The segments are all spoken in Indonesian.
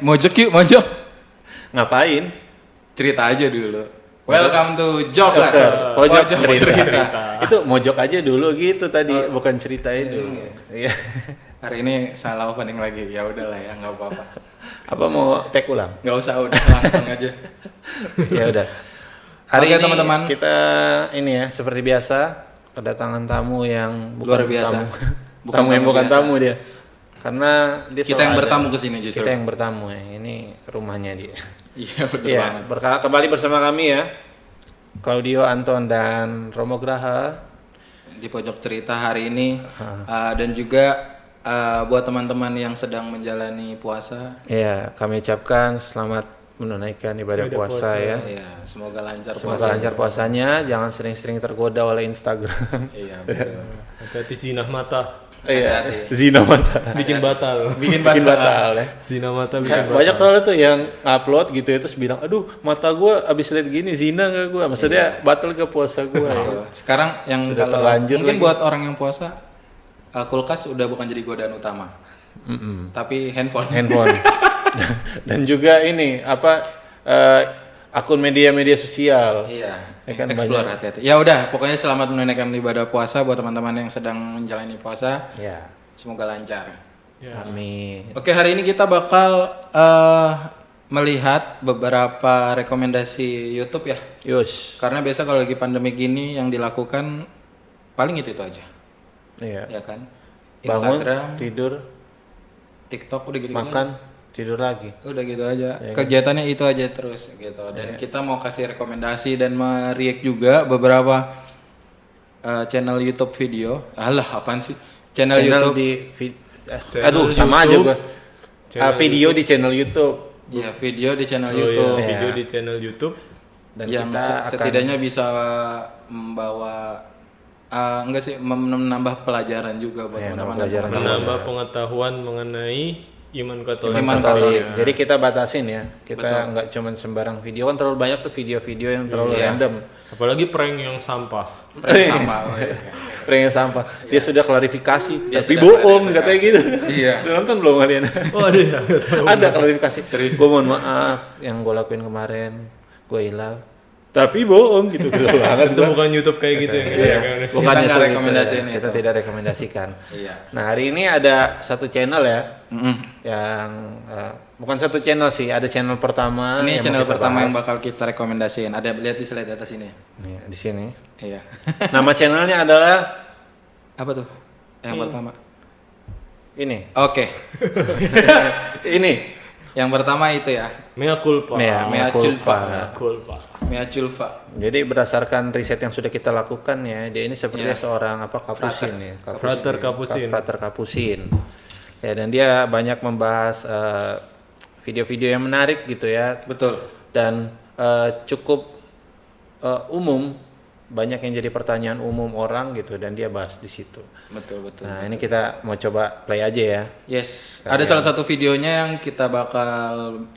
Mojok yuk, mojok. Ngapain? Cerita aja dulu. Welcome to Joker. Pojok cerita. Itu mojok aja dulu gitu tadi, bukan ceritain dulu. Iya. Hari ini salah opening lagi. Ya udahlah ya, nggak apa-apa. Apa mau take ulang? Nggak usah, udah langsung aja. Ya udah. Hari Oke, ini teman-teman. kita ini ya seperti biasa kedatangan tamu yang bukan Luar biasa. tamu. Bukan tamu yang tamu bukan biasa. tamu dia. Karena dia Kita selalu yang ada. bertamu ke sini justru. Kita yang bertamu ya. Ini rumahnya dia. Iya, betul Iya, banget. kembali bersama kami ya. Claudio, Anton dan Romo Graha. Di pojok cerita hari ini dan juga buat teman-teman yang sedang menjalani puasa. Iya, kami ucapkan selamat menunaikan ibadah puasa ya. Iya, semoga lancar Semoga puasa. lancar puasanya, jangan sering-sering tergoda oleh Instagram. Iya, betul. Hati-hati zina mata. Iya, Hati-hati. zina mata. Bikin batal. Bikin Bikin batal. batal ya. Zina mata bikin Kayak batal. banyak soalnya tuh yang upload gitu ya terus bilang, aduh mata gue abis lihat gini zina nggak gue, maksudnya batal ke puasa gue. Betul. Sekarang yang Sudah kalau terlanjur mungkin lagi. buat orang yang puasa kulkas udah bukan jadi godaan utama. Tapi handphone. Dan juga ini apa akun media sosial. Iya. Ya kan, Explore, hati-hati. Ya udah, pokoknya selamat menunaikan ibadah puasa buat teman-teman yang sedang menjalani puasa. Ya, Semoga lancar. Ya. amin. Oke, hari ini kita bakal melihat beberapa rekomendasi YouTube ya. Yus. Karena biasa kalau lagi pandemi gini yang dilakukan paling itu aja, Iya. ya kan? Bangun, Instagram, tidur, TikTok udah gitu. makan, tidur lagi. Udah gitu aja. Kegiatannya itu aja terus gitu. Dan kita mau kasih rekomendasi dan mereact juga beberapa channel YouTube video. Alah, apaan sih? Channel YouTube. Channel sama aja YouTube. gua. Video di channel YouTube Ya, video di channel Oh YouTube. iya, video Iya. di channel YouTube. dan yang kita akan setidaknya bisa membawa enggak sih menambah pelajaran juga buat Ya, teman-teman. nambah pelajaran. Menambah pengetahuan mengenai iman Katolik. Iman Katolik. Katolik. Jadi kita batasin ya. Kita Betul. nggak cuman sembarang video, kan terlalu banyak tuh video-video yang terlalu Iya. random. Apalagi prank yang sampah. Sama. Oh, iya. Prank yang sampah. Dia sudah klarifikasi, Dia tapi sudah bohong klarifikasi. katanya gitu. Iya. Udah nonton belum kalian? Oh ada ya? Nggak tahu. Ada klarifikasi. Serius? Gue mohon maaf yang gue lakuin kemarin, gue hilang. Tapi bohong gitu, kesel banget. Itu bukan YouTube kayak gitu ya. Iya. Kan? Bukan Kita nggak itu, rekomendasiin kita itu. tidak rekomendasikan. Iya. Nah hari ini ada satu channel ya, Mm-mm. yang bukan satu channel sih, ada channel pertama. Ini yang mau channel kita pertama yang bahas. bakal kita rekomendasiin. Ada bisa lihat di atas ini. Nih, di sini. Iya. Nama channelnya adalah Apa tuh? Yang pertama. ini. Oke. Ini. Yang pertama itu ya. Mea culpa. Mea Mea culpa. Mea culpa. Mea culpa. Jadi berdasarkan riset yang sudah kita lakukan ya, dia ini sepertinya seorang kapusin ya. Frater Capucin. Frater Capucin. Ya, dan dia banyak membahas video-video yang menarik gitu ya, Betul. dan cukup umum, banyak yang jadi pertanyaan umum orang gitu, dan dia bahas di situ. Betul. Nah ini kita mau coba play aja ya. Yes. Ada salah satu videonya yang kita bakal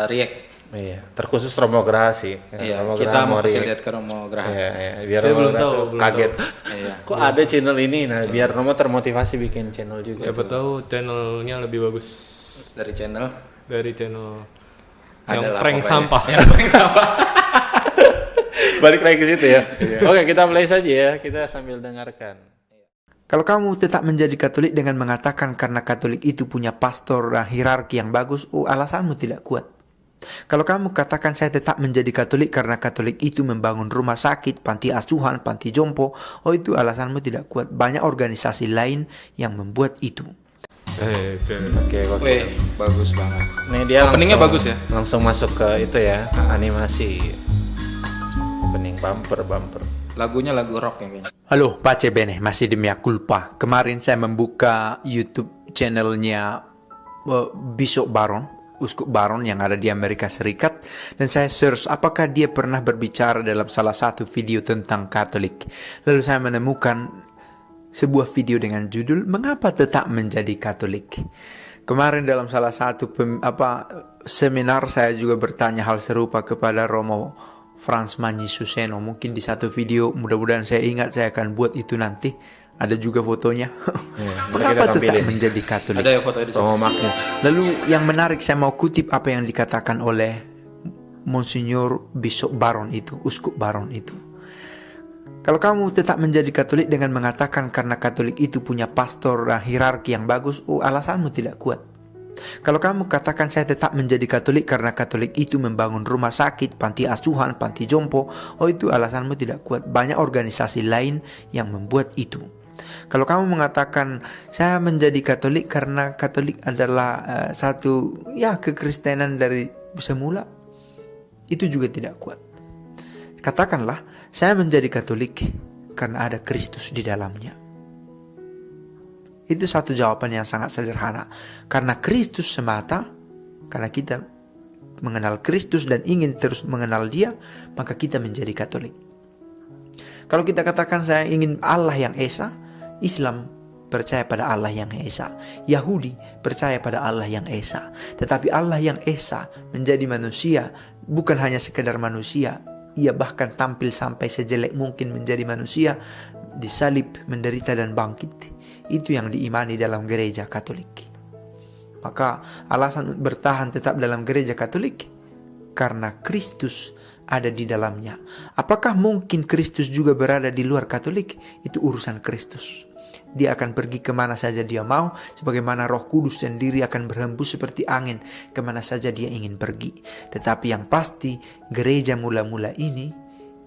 react. Iya, terkhusus Romo Graha sih. Iya. Romo Kita Graha mau kasih react. lihat ke Romo Graha. Iya, biar Saya Romo belum Graha tahu, tuh belum kaget. Iya. Kok ada channel ini? Nah, biar Romo termotivasi bikin channel juga. Siapa tahu channelnya lebih bagus Dari channel. dari channel yang Adalah prank pokoknya. sampah. Yang prank sampah. Balik lagi ke situ ya. Iya. Oke, kita play saja ya. Kita sambil dengarkan. Kalau kamu tetap menjadi Katolik dengan mengatakan karena Katolik itu punya pastor dan hierarki yang bagus, alasanmu tidak kuat. Kalau kamu katakan saya tetap menjadi Katolik karena Katolik itu membangun rumah sakit, panti asuhan, panti jompo, itu alasanmu tidak kuat. Banyak organisasi lain yang membuat itu. Oke. Wih, bagus banget. Nih dia Openingnya langsung- bagus ya? Langsung masuk ke itu ya, animasi. Opening bumper. Lagunya lagu rock ya kayaknya. Halo, pace bene, masih di Mea Culpa. Kemarin saya membuka YouTube channelnya Bishop Baron, Uskup Baron yang ada di Amerika Serikat, dan saya search apakah dia pernah berbicara dalam salah satu video tentang Katolik. Lalu saya menemukan sebuah video dengan judul Mengapa Tetap Menjadi Katolik. Kemarin dalam salah satu seminar saya juga bertanya hal serupa kepada Romo Frans Manyi Suseno. Mungkin di satu video, mudah-mudahan saya ingat, saya akan buat itu nanti. Ada juga fotonya. Ya, Mengapa kita tetap tampilin. menjadi Katolik? Ada ya foto di sini. Romo Magnus. Lalu yang menarik, saya mau kutip apa yang dikatakan oleh Monsignor Bishop Baron itu, Uskup Baron itu. Kalau kamu tetap menjadi Katolik dengan mengatakan karena Katolik itu punya pastor dan hierarki yang bagus, alasanmu tidak kuat. Kalau kamu katakan saya tetap menjadi Katolik karena Katolik itu membangun rumah sakit, panti asuhan, panti jompo, itu alasanmu tidak kuat. Banyak organisasi lain yang membuat itu. Kalau kamu mengatakan saya menjadi Katolik karena Katolik adalah satu kekristenan dari semula, itu juga tidak kuat. Katakanlah saya menjadi Katolik karena ada Kristus di dalamnya. Itu satu jawaban yang sangat sederhana. Karena Kristus semata, karena kita mengenal Kristus dan ingin terus mengenal Dia, maka kita menjadi Katolik. Kalau kita katakan saya ingin Allah yang Esa, Islam percaya pada Allah yang Esa, Yahudi percaya pada Allah yang Esa. Tetapi Allah yang Esa menjadi manusia, bukan hanya sekedar manusia, ia bahkan tampil sampai sejelek mungkin menjadi manusia, disalib, menderita dan bangkit. Itu yang diimani dalam gereja Katolik. Maka alasan bertahan tetap dalam gereja Katolik karena Kristus ada di dalamnya. Apakah mungkin Kristus juga berada di luar Katolik? Itu urusan Kristus. Dia akan pergi kemana saja dia mau, sebagaimana Roh Kudus sendiri akan berhembus seperti angin kemana saja dia ingin pergi. Tetapi yang pasti gereja mula-mula ini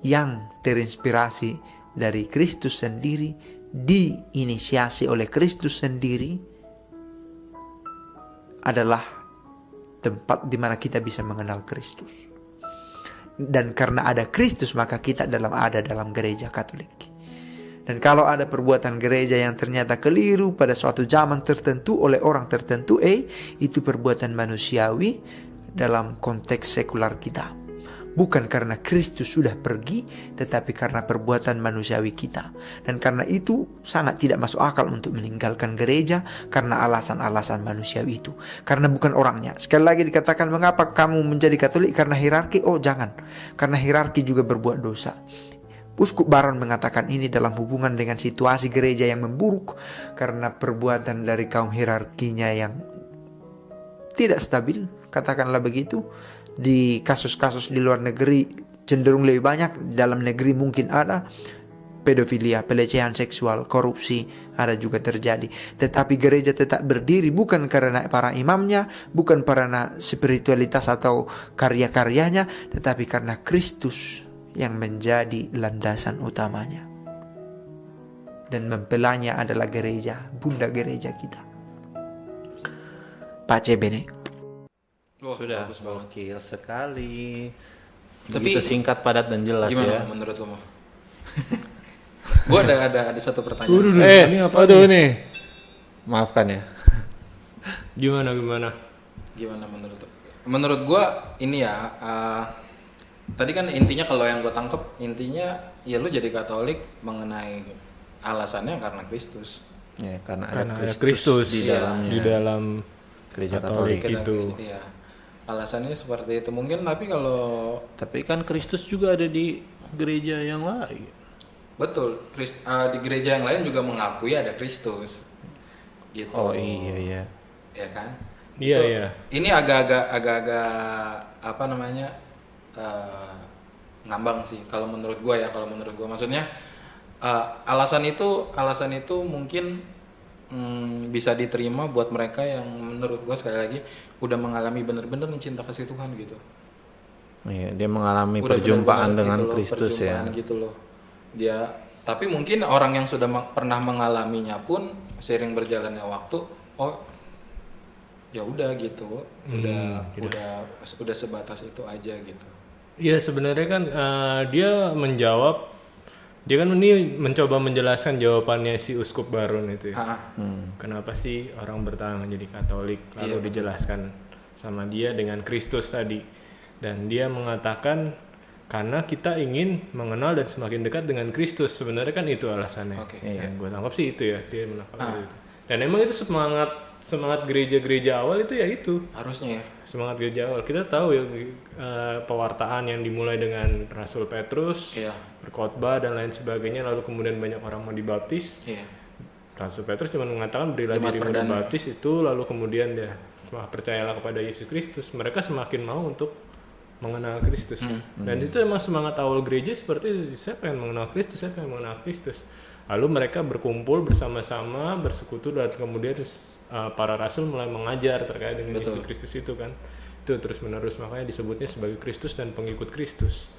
yang terinspirasi dari Kristus sendiri, diinisiasi oleh Kristus sendiri, adalah tempat di mana kita bisa mengenal Kristus. Dan karena ada Kristus, maka kita ada dalam gereja Katolik. Dan kalau ada perbuatan gereja yang ternyata keliru pada suatu zaman tertentu oleh orang tertentu, itu perbuatan manusiawi dalam konteks sekular kita. Bukan karena Kristus sudah pergi, tetapi karena perbuatan manusiawi kita. Dan karena itu sangat tidak masuk akal untuk meninggalkan gereja karena alasan-alasan manusiawi itu. Karena bukan orangnya. Sekali lagi dikatakan, mengapa kamu menjadi Katolik? Karena hierarki? Jangan. Karena hierarki juga berbuat dosa. Uskup Baron mengatakan ini dalam hubungan dengan situasi gereja yang memburuk karena perbuatan dari kaum hierarkinya yang tidak stabil, katakanlah begitu. Di kasus-kasus di luar negeri cenderung lebih banyak, dalam negeri mungkin ada pedofilia, pelecehan seksual, korupsi ada juga terjadi. Tetapi gereja tetap berdiri bukan karena para imamnya, bukan karena spiritualitas atau karya-karyanya, tetapi karena Kristus yang menjadi landasan utamanya. Dan mempelainya adalah gereja, bunda gereja kita. Pace bene. Sudah bagus banget. gokil sekali. Tapi Begitu singkat, padat dan jelas Gimana ya. menurut lo? Gue ada satu pertanyaan. Ini apa nih? Maafkan ya. Gimana? Gimana menurut lo? Menurut gue ini ya, tadi kan intinya kalau yang gue tangkep, intinya ya lu jadi Katolik mengenai alasannya karena Kristus. Ya, karena Karena ada ada Kristus di dalamnya. di dalam Gereja Katolik Katolik. itu. Iya. Alasannya seperti itu mungkin, tapi kalau Tapi kan Kristus juga ada di gereja yang lain. betul di gereja yang lain juga mengakui ada Kristus. Gitu. Oh iya. Ya kan? Iya, Itu- iya. Ini agak-agak apa namanya? Ngambang sih kalau menurut gue ya, maksudnya alasan itu mungkin bisa diterima buat mereka yang menurut gue sekali lagi udah mengalami bener-bener cinta kasih Tuhan gitu. Iya, dia mengalami Udah perjumpaan bener-bener dengan gitu loh, Kristus ya. perjumpaan gitu loh. Dia tapi mungkin orang yang sudah pernah mengalaminya pun seiring berjalannya waktu, ya udah gitu, udah sebatas itu aja gitu. Iya, sebenarnya kan dia kan ini mencoba menjelaskan jawabannya si Uskup Baron itu ya. Kenapa sih orang bertahan menjadi Katolik, lalu Iya, dijelaskan sama dia dengan Kristus tadi. Dan dia mengatakan karena kita ingin mengenal dan semakin dekat dengan Kristus. Sebenarnya kan itu alasannya. Oke. Yang gue tangkap sih itu ya, dia menangkap itu. Dan emang itu semangat gereja-gereja awal itu ya itu. Harusnya ya. Semangat gereja awal. Kita tahu ya pewartaan yang dimulai dengan Rasul Petrus, Iya. berkhotbah dan lain sebagainya, lalu kemudian banyak orang mau dibaptis. Iya. Rasul Petrus cuma mengatakan berilah Jemaat dirimu perdana. dibaptis itu, lalu kemudian dia percayalah kepada Yesus Kristus. Mereka semakin mau untuk mengenal Kristus. Dan itu emang semangat awal gereja seperti saya pengen mengenal Kristus, saya pengen mengenal Kristus. Lalu mereka berkumpul bersama-sama, bersekutu, dan kemudian para rasul mulai mengajar terkait dengan Yesus Kristus itu kan. Itu terus menerus, makanya disebutnya sebagai Kristus dan pengikut Kristus.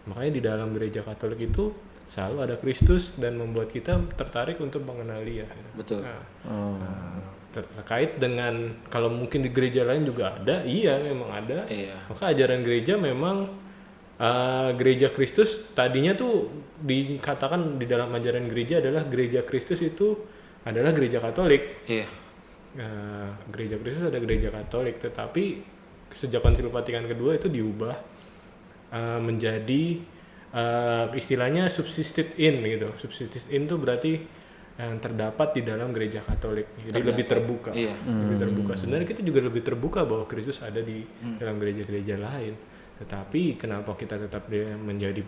Makanya di dalam gereja Katolik itu selalu ada Kristus dan membuat kita tertarik untuk mengenal Dia. Betul. Terkait dengan kalau mungkin di gereja lain juga ada, iya memang ada. Iya. Maka ajaran gereja memang gereja Kristus tadinya tuh dikatakan di dalam ajaran gereja adalah gereja Kristus itu adalah gereja Katolik. Iya. Gereja Kristus ada gereja Katolik, tetapi sejak Konsil Vatikan kedua itu diubah menjadi istilahnya subsisted in gitu. Subsisted in tuh berarti yang terdapat di dalam gereja Katolik. Jadi lebih terbuka. Iya. Lebih terbuka. Sebenarnya kita juga lebih terbuka bahwa Kristus ada di dalam gereja-gereja lain. Tetapi kenapa kita tetap menjadi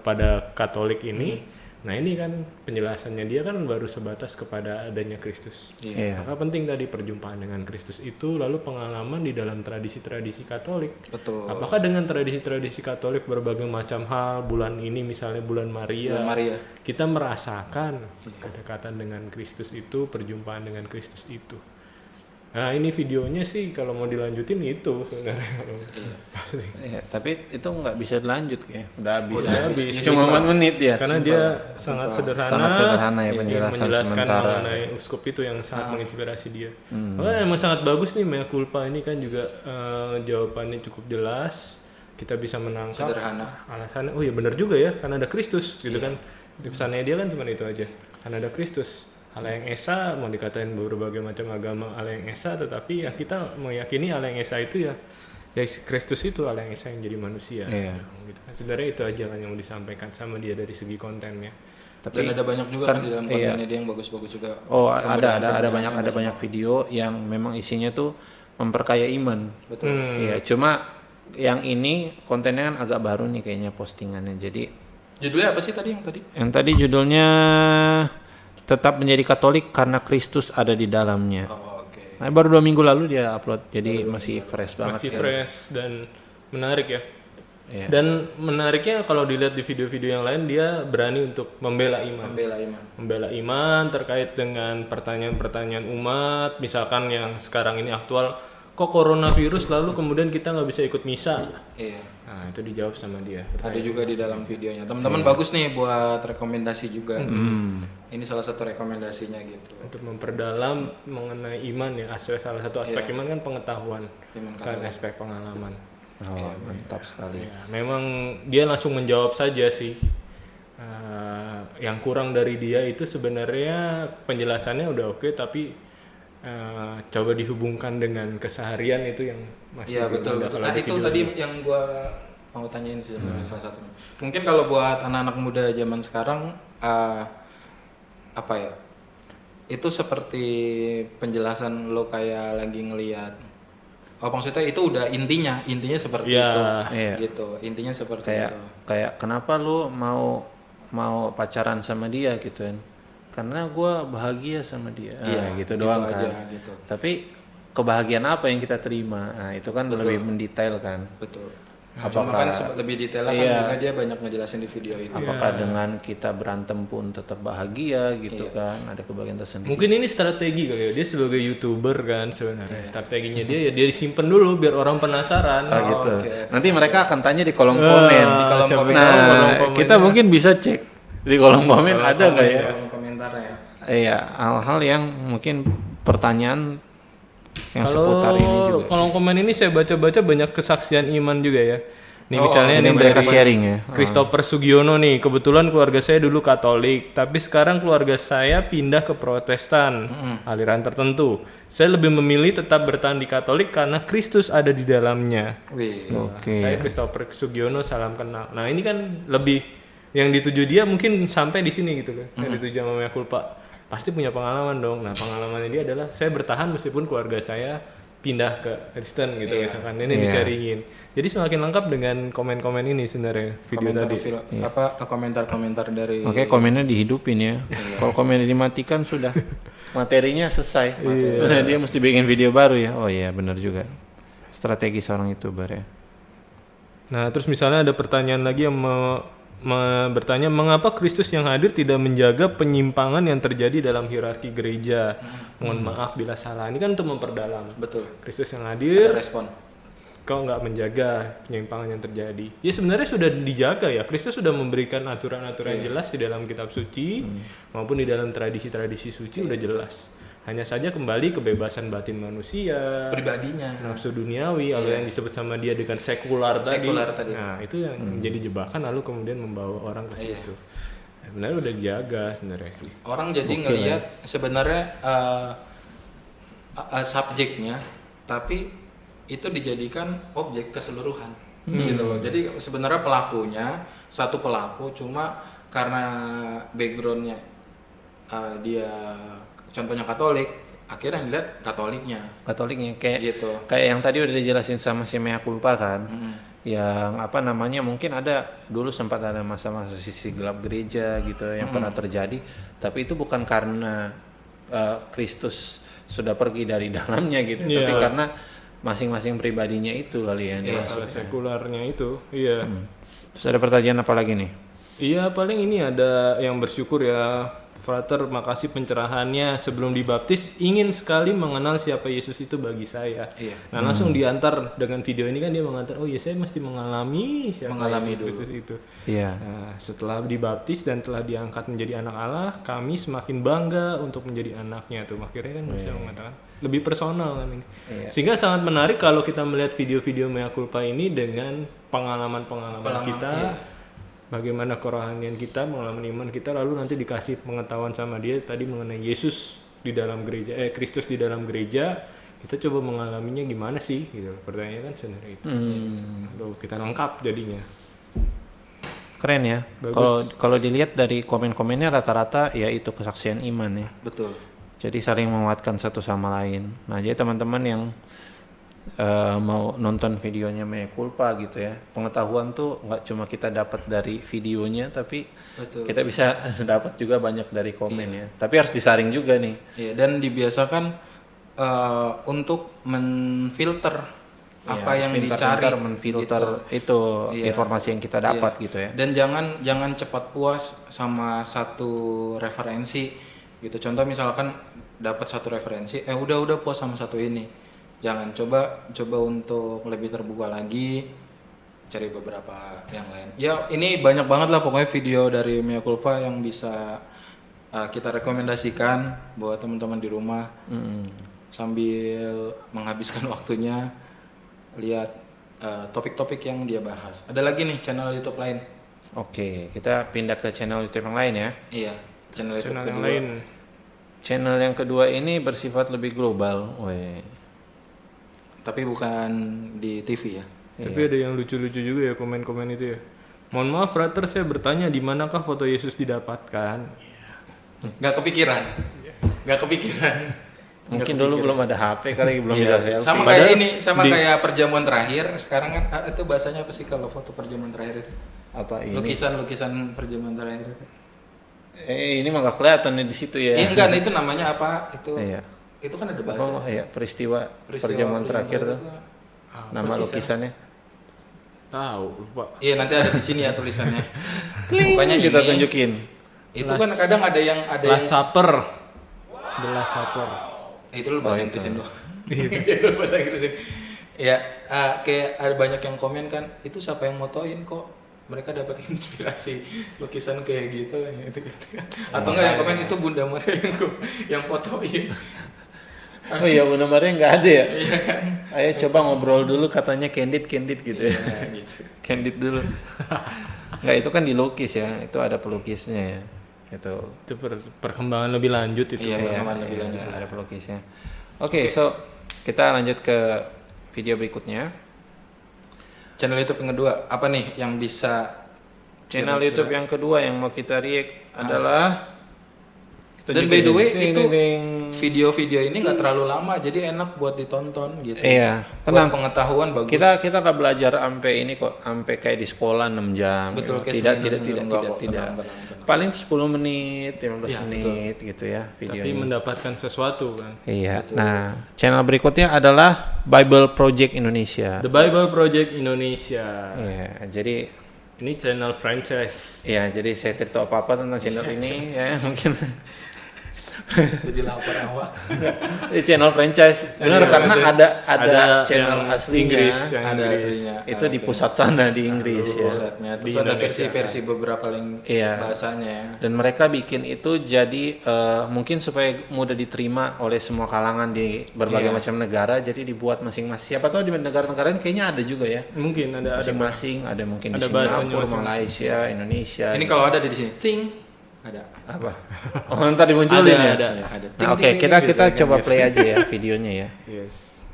pada Katolik ini? Nah ini kan penjelasannya dia kan baru sebatas kepada adanya Kristus. Iya. Maka penting tadi perjumpaan dengan Kristus itu, lalu pengalaman di dalam tradisi-tradisi Katolik. Betul. Apakah dengan tradisi-tradisi Katolik berbagai macam hal, bulan ini misalnya bulan Maria, kita merasakan kedekatan dengan Kristus itu, perjumpaan dengan Kristus itu. Nah ini videonya sih kalau mau dilanjutin itu sebenarnya. Iya, tapi itu nggak bisa dilanjut kayak udah habis. habis. Cuma 4 menit ya. Karena dia sangat sederhana. Sangat sederhana ya penjelasan menjelaskan sementara. mengenai uskup itu yang sangat menginspirasi dia. Makanya emang sangat bagus nih mea culpa ini kan juga jawabannya cukup jelas. Kita bisa menangkap alasannya. Oh iya benar juga ya, karena ada Kristus gitu kan. Pesannya dia kan cuma itu aja. Karena ada Kristus. Allah yang Esa, mau dikatain berbagai macam agama Allah yang Esa, tetapi ya kita meyakini Allah yang Esa itu ya Kristus itu Allah yang Esa yang jadi manusia. Gitu kan. Sebenarnya itu aja kan yang mau disampaikan sama dia dari segi kontennya. Tapi dan ada banyak juga kan di dalam kontennya dia yang bagus-bagus juga. Oh, ada banyak video yang memang isinya tuh memperkaya iman. Betul. Iya, cuma yang ini kontennya kan agak baru nih kayaknya postingannya. Jadi judulnya apa sih tadi yang tadi? Yang tadi judulnya tetap menjadi Katolik karena Kristus ada di dalamnya. Oh, oke. Nah, baru 2 minggu lalu dia upload, jadi masih fresh banget. Masih fresh dan menarik ya. Iya. Dan menariknya kalau dilihat di video-video yang lain dia berani untuk membela iman. Membela iman terkait dengan pertanyaan-pertanyaan umat, misalkan yang sekarang ini aktual, kok coronavirus lalu kemudian kita nggak bisa ikut misa. Iya. Nah itu dijawab sama dia. Ada juga di dalam videonya. Teman-teman bagus nih buat rekomendasi juga. Ini salah satu rekomendasinya gitu. Untuk memperdalam mengenai iman ya, salah satu aspek iman kan pengetahuan, selain aspek pengalaman. Oh, mantap sekali. Ya, memang dia langsung menjawab saja sih. Yang kurang dari dia itu sebenarnya penjelasannya udah oke, tapi coba dihubungkan dengan keseharian itu yang masih. Iya betul. Nah itu tadi yang gua mau tanyain sih salah satunya. Mungkin kalau buat anak-anak muda zaman sekarang apa ya? Itu seperti penjelasan lo kayak lagi ngelihat. Oh maksudnya itu udah intinya seperti itu. Iya. Gitu. Intinya seperti itu. Kayak kenapa lu mau pacaran sama dia gitu kan? Karena gue bahagia sama dia. Gitu doang kan. Aja, gitu. Tapi kebahagiaan apa yang kita terima? Nah, itu kan lebih mendetail kan. Betul. Apakah Cuma kan lebih detail kan juga dia banyak ngejelasin di video itu. Apakah dengan kita berantem pun tetap bahagia gitu kan? Ada kebahagiaan tersendiri. Mungkin ini strategi kali ya. Dia sebagai YouTuber kan sebenarnya. Strateginya dia ya dia disimpan dulu biar orang penasaran. Gitu. Nanti mereka akan tanya di kolom komen. Kita mungkin bisa cek di kolom komen ada nggak ya? Kolom komentar ya. Iya, hal-hal yang mungkin pertanyaan yang seputar ini juga. Kolom komen ini saya baca-baca banyak kesaksian iman juga ya. Nih misalnya ini mereka sharing ya. Christopher Sugiono nih, kebetulan keluarga saya dulu Katolik, tapi sekarang keluarga saya pindah ke Protestan, aliran tertentu. Saya lebih memilih tetap bertahan di Katolik karena Kristus ada di dalamnya. Oke. Saya Christopher Sugiono, salam kenal. Nah ini kan lebih yang dituju dia mungkin sampai di sini gitu kan, yang dituju sama mea culpa. Pasti punya pengalaman dong. Nah pengalamannya dia adalah saya bertahan meskipun keluarga saya pindah ke Kristen gitu Iya. misalkan ini Iya. di-sharingin. Jadi semakin lengkap dengan komen-komen ini sebenarnya video komentar tadi. komentar-komentar dari Oke, komennya dihidupin ya. Kalau komennya dimatikan sudah materinya selesai. Dia mesti bikin video baru ya. Oh iya, benar juga. Strategi seorang YouTuber ya. Nah, terus misalnya ada pertanyaan lagi yang bertanya mengapa Kristus yang hadir tidak menjaga penyimpangan yang terjadi dalam hierarki gereja. Mohon maaf bila salah. Ini kan untuk memperdalam. betul. Kristus yang Ada hadir, respon. kau nggak menjaga penyimpangan yang terjadi. Ya sebenarnya sudah dijaga ya. Kristus sudah memberikan aturan-aturan yang jelas di dalam kitab suci maupun di dalam tradisi-tradisi suci udah jelas. Hanya saja kembali kebebasan batin manusia, Pribadinya. nafsu duniawi, atau yang disebut sama dia dengan sekular tadi. Sekular tadi. Nah, itu yang menjadi jebakan lalu kemudian membawa orang ke situ. Sebenarnya udah dijaga sebenarnya sih. Orang jadi ngelihat sebenarnya subjeknya, tapi itu dijadikan objek keseluruhan gitu loh. Jadi sebenarnya pelakunya satu pelaku, cuma karena backgroundnya dia contohnya Katolik, akhirnya dilihat Katoliknya kayak gitu. kayak yang tadi udah dijelasin sama si mea culpa kan. Yang apa namanya, mungkin ada dulu sempat ada masa-masa sisi gelap gereja gitu yang pernah terjadi, tapi itu bukan karena Kristus sudah pergi dari dalamnya gitu, tapi karena masing-masing pribadinya itu kali ya. Masalah sekularnya itu. Iya. Terus ada pertanyaan apa lagi nih? Iya, paling ini ada yang bersyukur ya. Frater, makasih pencerahannya. Sebelum dibaptis, ingin sekali mengenal siapa Yesus itu bagi saya. Iya. Nah, langsung diantar dengan video ini kan dia mengantar, oh iya saya mesti mengalami siapa Mengalami Yesus Kristus itu. Iya. Nah, setelah dibaptis dan telah diangkat menjadi anak Allah, kami semakin bangga untuk menjadi anaknya tuh. Akhirnya kan sudah mengatakan lebih personal kan ini. Sehingga sangat menarik kalau kita melihat video-video mea culpa ini dengan pengalaman-pengalaman kita. Iya. Bagaimana kerohanian kita, pengalaman iman kita, lalu nanti dikasih pengetahuan sama dia tadi mengenai Yesus di dalam gereja, Kristus di dalam gereja, kita coba mengalaminya gimana sih? Gitu. Pertanyaannya kan sebenarnya itu. Lalu kita lengkap jadinya. Keren ya. Kalau dilihat dari komen-komennya rata-rata ya itu kesaksian iman ya. Betul. Jadi saling menguatkan satu sama lain. Nah, jadi teman-teman yang mau nonton videonya mea culpa gitu ya, pengetahuan tuh nggak cuma kita dapat dari videonya, tapi Betul. kita bisa dapat juga banyak dari komen ya. Tapi harus disaring juga nih. Iya, dan dibiasakan untuk menfilter apa Ya, yang harus dicari, pintar-pintar menfilter itu Iya. informasi yang kita dapat gitu ya. Dan jangan cepat puas sama satu referensi gitu. Contoh misalkan dapat satu referensi, udah puas sama satu ini. Jangan, coba untuk lebih terbuka lagi, cari beberapa yang lain. Ya ini banyak banget lah pokoknya video dari mea culpa yang bisa kita rekomendasikan buat teman-teman di rumah sambil menghabiskan waktunya lihat topik-topik yang dia bahas. Ada lagi nih channel YouTube lain. Oke, kita pindah ke channel YouTube yang lain ya. Iya, channel YouTube Channel yang kedua. lain. Channel yang kedua ini bersifat lebih global. Tapi bukan di TV ya. Tapi ada yang lucu-lucu juga ya komen-komen itu ya. Mohon maaf Frater, saya bertanya di manakah foto Yesus didapatkan? Nggak kepikiran. Mungkin dulu belum ada HP kali, belum bisa selfie. Sama kayak ini, kayak perjamuan terakhir. Sekarang kan itu bahasanya apa sih kalau foto perjamuan terakhir itu? Apa ini? Lukisan perjamuan terakhir itu. Ini mah nggak kelihatan nih di situ ya. Enggak, itu namanya apa? Itu Iya. itu kan ada bahasa. Oh iya, peristiwa perjamuan terakhir tuh. itu. Nama lukisannya. Tahu, lupa. Iya, nanti ada di sini ya tulisannya. Pokoknya Kita ini. tunjukin. Itu kan kadang ada yang Last Supper. The Last Supper. itu lu bahasa Inggrisin doang. Iya, bahasa Inggrisin. Ya, kayak ada banyak yang komen kan, itu siapa yang motoin kok? Mereka dapat inspirasi lukisan kayak gitu gitu. Atau enggak yang komen itu Bunda Maria yang fotoin. Oh iya, Bunda Maria nggak ada ya? Ayo coba ngobrol dulu, katanya candid gitu ya. Gitu. Candid dulu. Nggak, itu kan dilukis ya, itu ada pelukisnya ya. Itu. Itu perkembangan lebih lanjut itu. Iya, perkembangan lebih lanjut. Ada pelukisnya. Oke, so kita lanjut ke video berikutnya. Channel YouTube yang kedua apa nih yang bisa Channel YouTube yang kedua yang mau kita react adalah Dan by the way, Ding, itu ding, ding. video-video ini nggak terlalu lama, jadi enak buat ditonton gitu. Iya, Buat tenang. pengetahuan bagus. Kita nggak belajar sampai ini kok, sampai kayak di sekolah 6 jam. Betul, kayak tidak, seminar tidak, enggak kok, tidak. tenang. Paling 10 menit, 15 menit gitu ya Tapi videonya. mendapatkan sesuatu kan. Iya. Nah, channel berikutnya adalah Bible Project Indonesia. The Bible Project Indonesia. Iya, jadi Ini channel franchise. ya, jadi saya tidak tahu apa-apa tentang channel ini ya, mungkin Jadi lapar awak. di channel franchise. Benar, Iya, karena franchise. ada channel yang aslinya. Inggris, yang Ada Inggris. aslinya. Itu di pusat sana di Inggris ya. Pusatnya. Terus Di ada Indonesia. versi-versi beberapa link Iya. bahasanya ya. Dan mereka bikin itu jadi mungkin supaya mudah diterima oleh semua kalangan di berbagai Iya. macam negara, jadi dibuat masing-masing. Siapa tahu di negara-negara ini kayaknya ada juga ya. Mungkin ada Masing-masing ada mungkin ada di bahasanya Singapura, masing-masing. Malaysia, Indonesia. Ini kalau ada di sini, ting ada. apa? Oh, ntar dimunculin ya. ada. Ya, ada. Nah, Ting, oke, ting, kita ting, kita biasanya coba kan play gitu. aja ya videonya ya. Yes.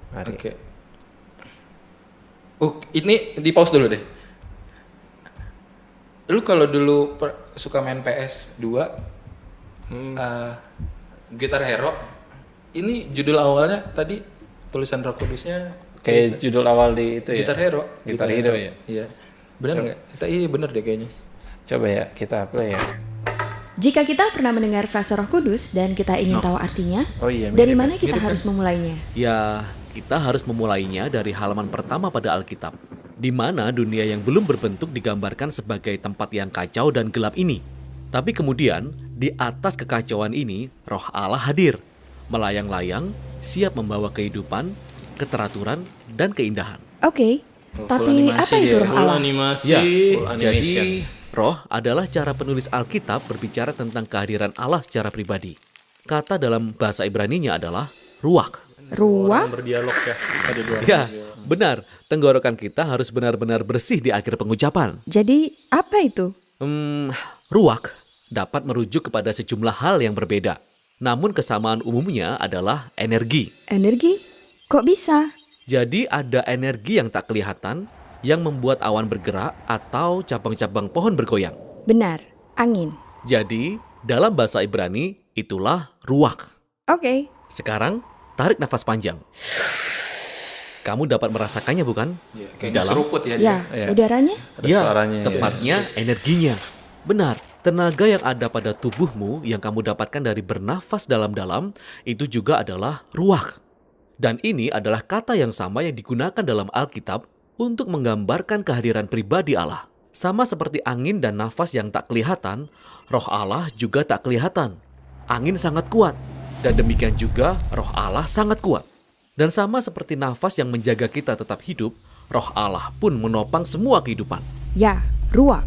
Mari. Oke. Ini di pause dulu deh. Lu kalau dulu suka main PS 2 Guitar Hero, ini judul awalnya tadi tulisan Roh Kudusnya Kayak judul awal di itu ya. Guitar Hero. Guitar Hero ya. Iya. Benar nggak? Iya benar deh kayaknya. Coba ya kita play ya. Jika kita pernah mendengar frase Roh Kudus dan kita ingin tahu artinya, Oh iya. dari mana kita harus memulainya? Ya, kita harus memulainya dari halaman pertama pada Alkitab, di mana dunia yang belum berbentuk digambarkan sebagai tempat yang kacau dan gelap ini. Tapi kemudian, di atas kekacauan ini, Roh Allah hadir, melayang-layang, siap membawa kehidupan, keteraturan, dan keindahan. Oke, tapi animasi apa itu dia. Roh Full Allah? animasi. Ya, full animation. jadi roh adalah cara penulis Alkitab berbicara tentang kehadiran Allah secara pribadi. Kata dalam bahasa Ibraninya adalah ruach. Ruach? Orang berdialog ya. Ya, benar. Tenggorokan kita harus benar-benar bersih di akhir pengucapan. Jadi apa itu? Ruach dapat merujuk kepada sejumlah hal yang berbeda. Namun kesamaan umumnya adalah energi. Energi? Kok bisa? Jadi ada energi yang tak kelihatan yang membuat awan bergerak atau cabang-cabang pohon bergoyang. Benar, angin. Jadi, dalam bahasa Ibrani itulah ruach. Oke, Sekarang, tarik nafas panjang. Kamu dapat merasakannya bukan? Iya, Di kayaknya dalam. seruput ya dia. ya, Iya. udaranya? Ada Ya, suaranya ya. tepatnya energinya. Benar, tenaga yang ada pada tubuhmu yang kamu dapatkan dari bernafas dalam-dalam itu juga adalah ruach. Dan ini adalah kata yang sama yang digunakan dalam Alkitab untuk menggambarkan kehadiran pribadi Allah. Sama seperti angin dan nafas yang tak kelihatan, Roh Allah juga tak kelihatan. Angin sangat kuat, dan demikian juga Roh Allah sangat kuat. Dan sama seperti nafas yang menjaga kita tetap hidup, Roh Allah pun menopang semua kehidupan. Ya, ruach.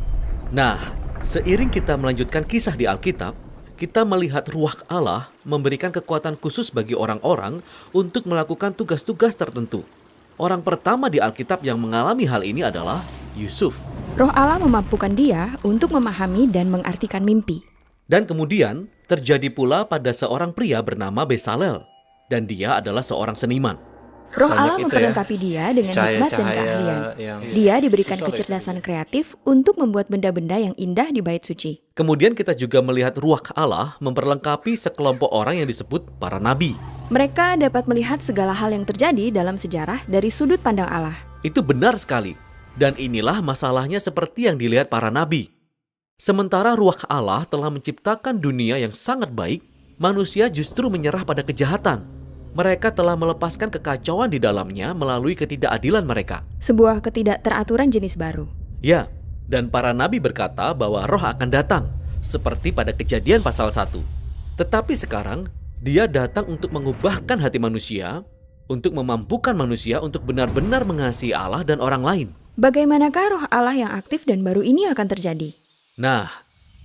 Nah, seiring kita melanjutkan kisah di Alkitab, kita melihat ruach Allah memberikan kekuatan khusus bagi orang-orang untuk melakukan tugas-tugas tertentu. Orang pertama di Alkitab yang mengalami hal ini adalah Yusuf. Roh Allah memampukan dia untuk memahami dan mengartikan mimpi. Dan kemudian terjadi pula pada seorang pria bernama Besalel. Dan dia adalah seorang seniman. Roh Banyak Allah itu ya. memperlengkapi dia dengan hikmat dan Cahaya-cahaya keahlian. yang Dia diberikan visual kecerdasan kreatif untuk membuat benda-benda yang indah di bait suci. Kemudian kita juga melihat ruach Allah memperlengkapi sekelompok orang yang disebut para nabi. Mereka dapat melihat segala hal yang terjadi dalam sejarah dari sudut pandang Allah. Itu benar sekali. Dan inilah masalahnya seperti yang dilihat para nabi. Sementara ruach Allah telah menciptakan dunia yang sangat baik, manusia justru menyerah pada kejahatan. Mereka telah melepaskan kekacauan di dalamnya melalui ketidakadilan mereka. Sebuah ketidakteraturan jenis baru. Ya, dan para nabi berkata bahwa roh akan datang, seperti pada Kejadian pasal 1. Tetapi sekarang, dia datang untuk mengubahkan hati manusia, untuk memampukan manusia untuk benar-benar mengasihi Allah dan orang lain. Bagaimanakah roh Allah yang aktif dan baru ini akan terjadi? Nah,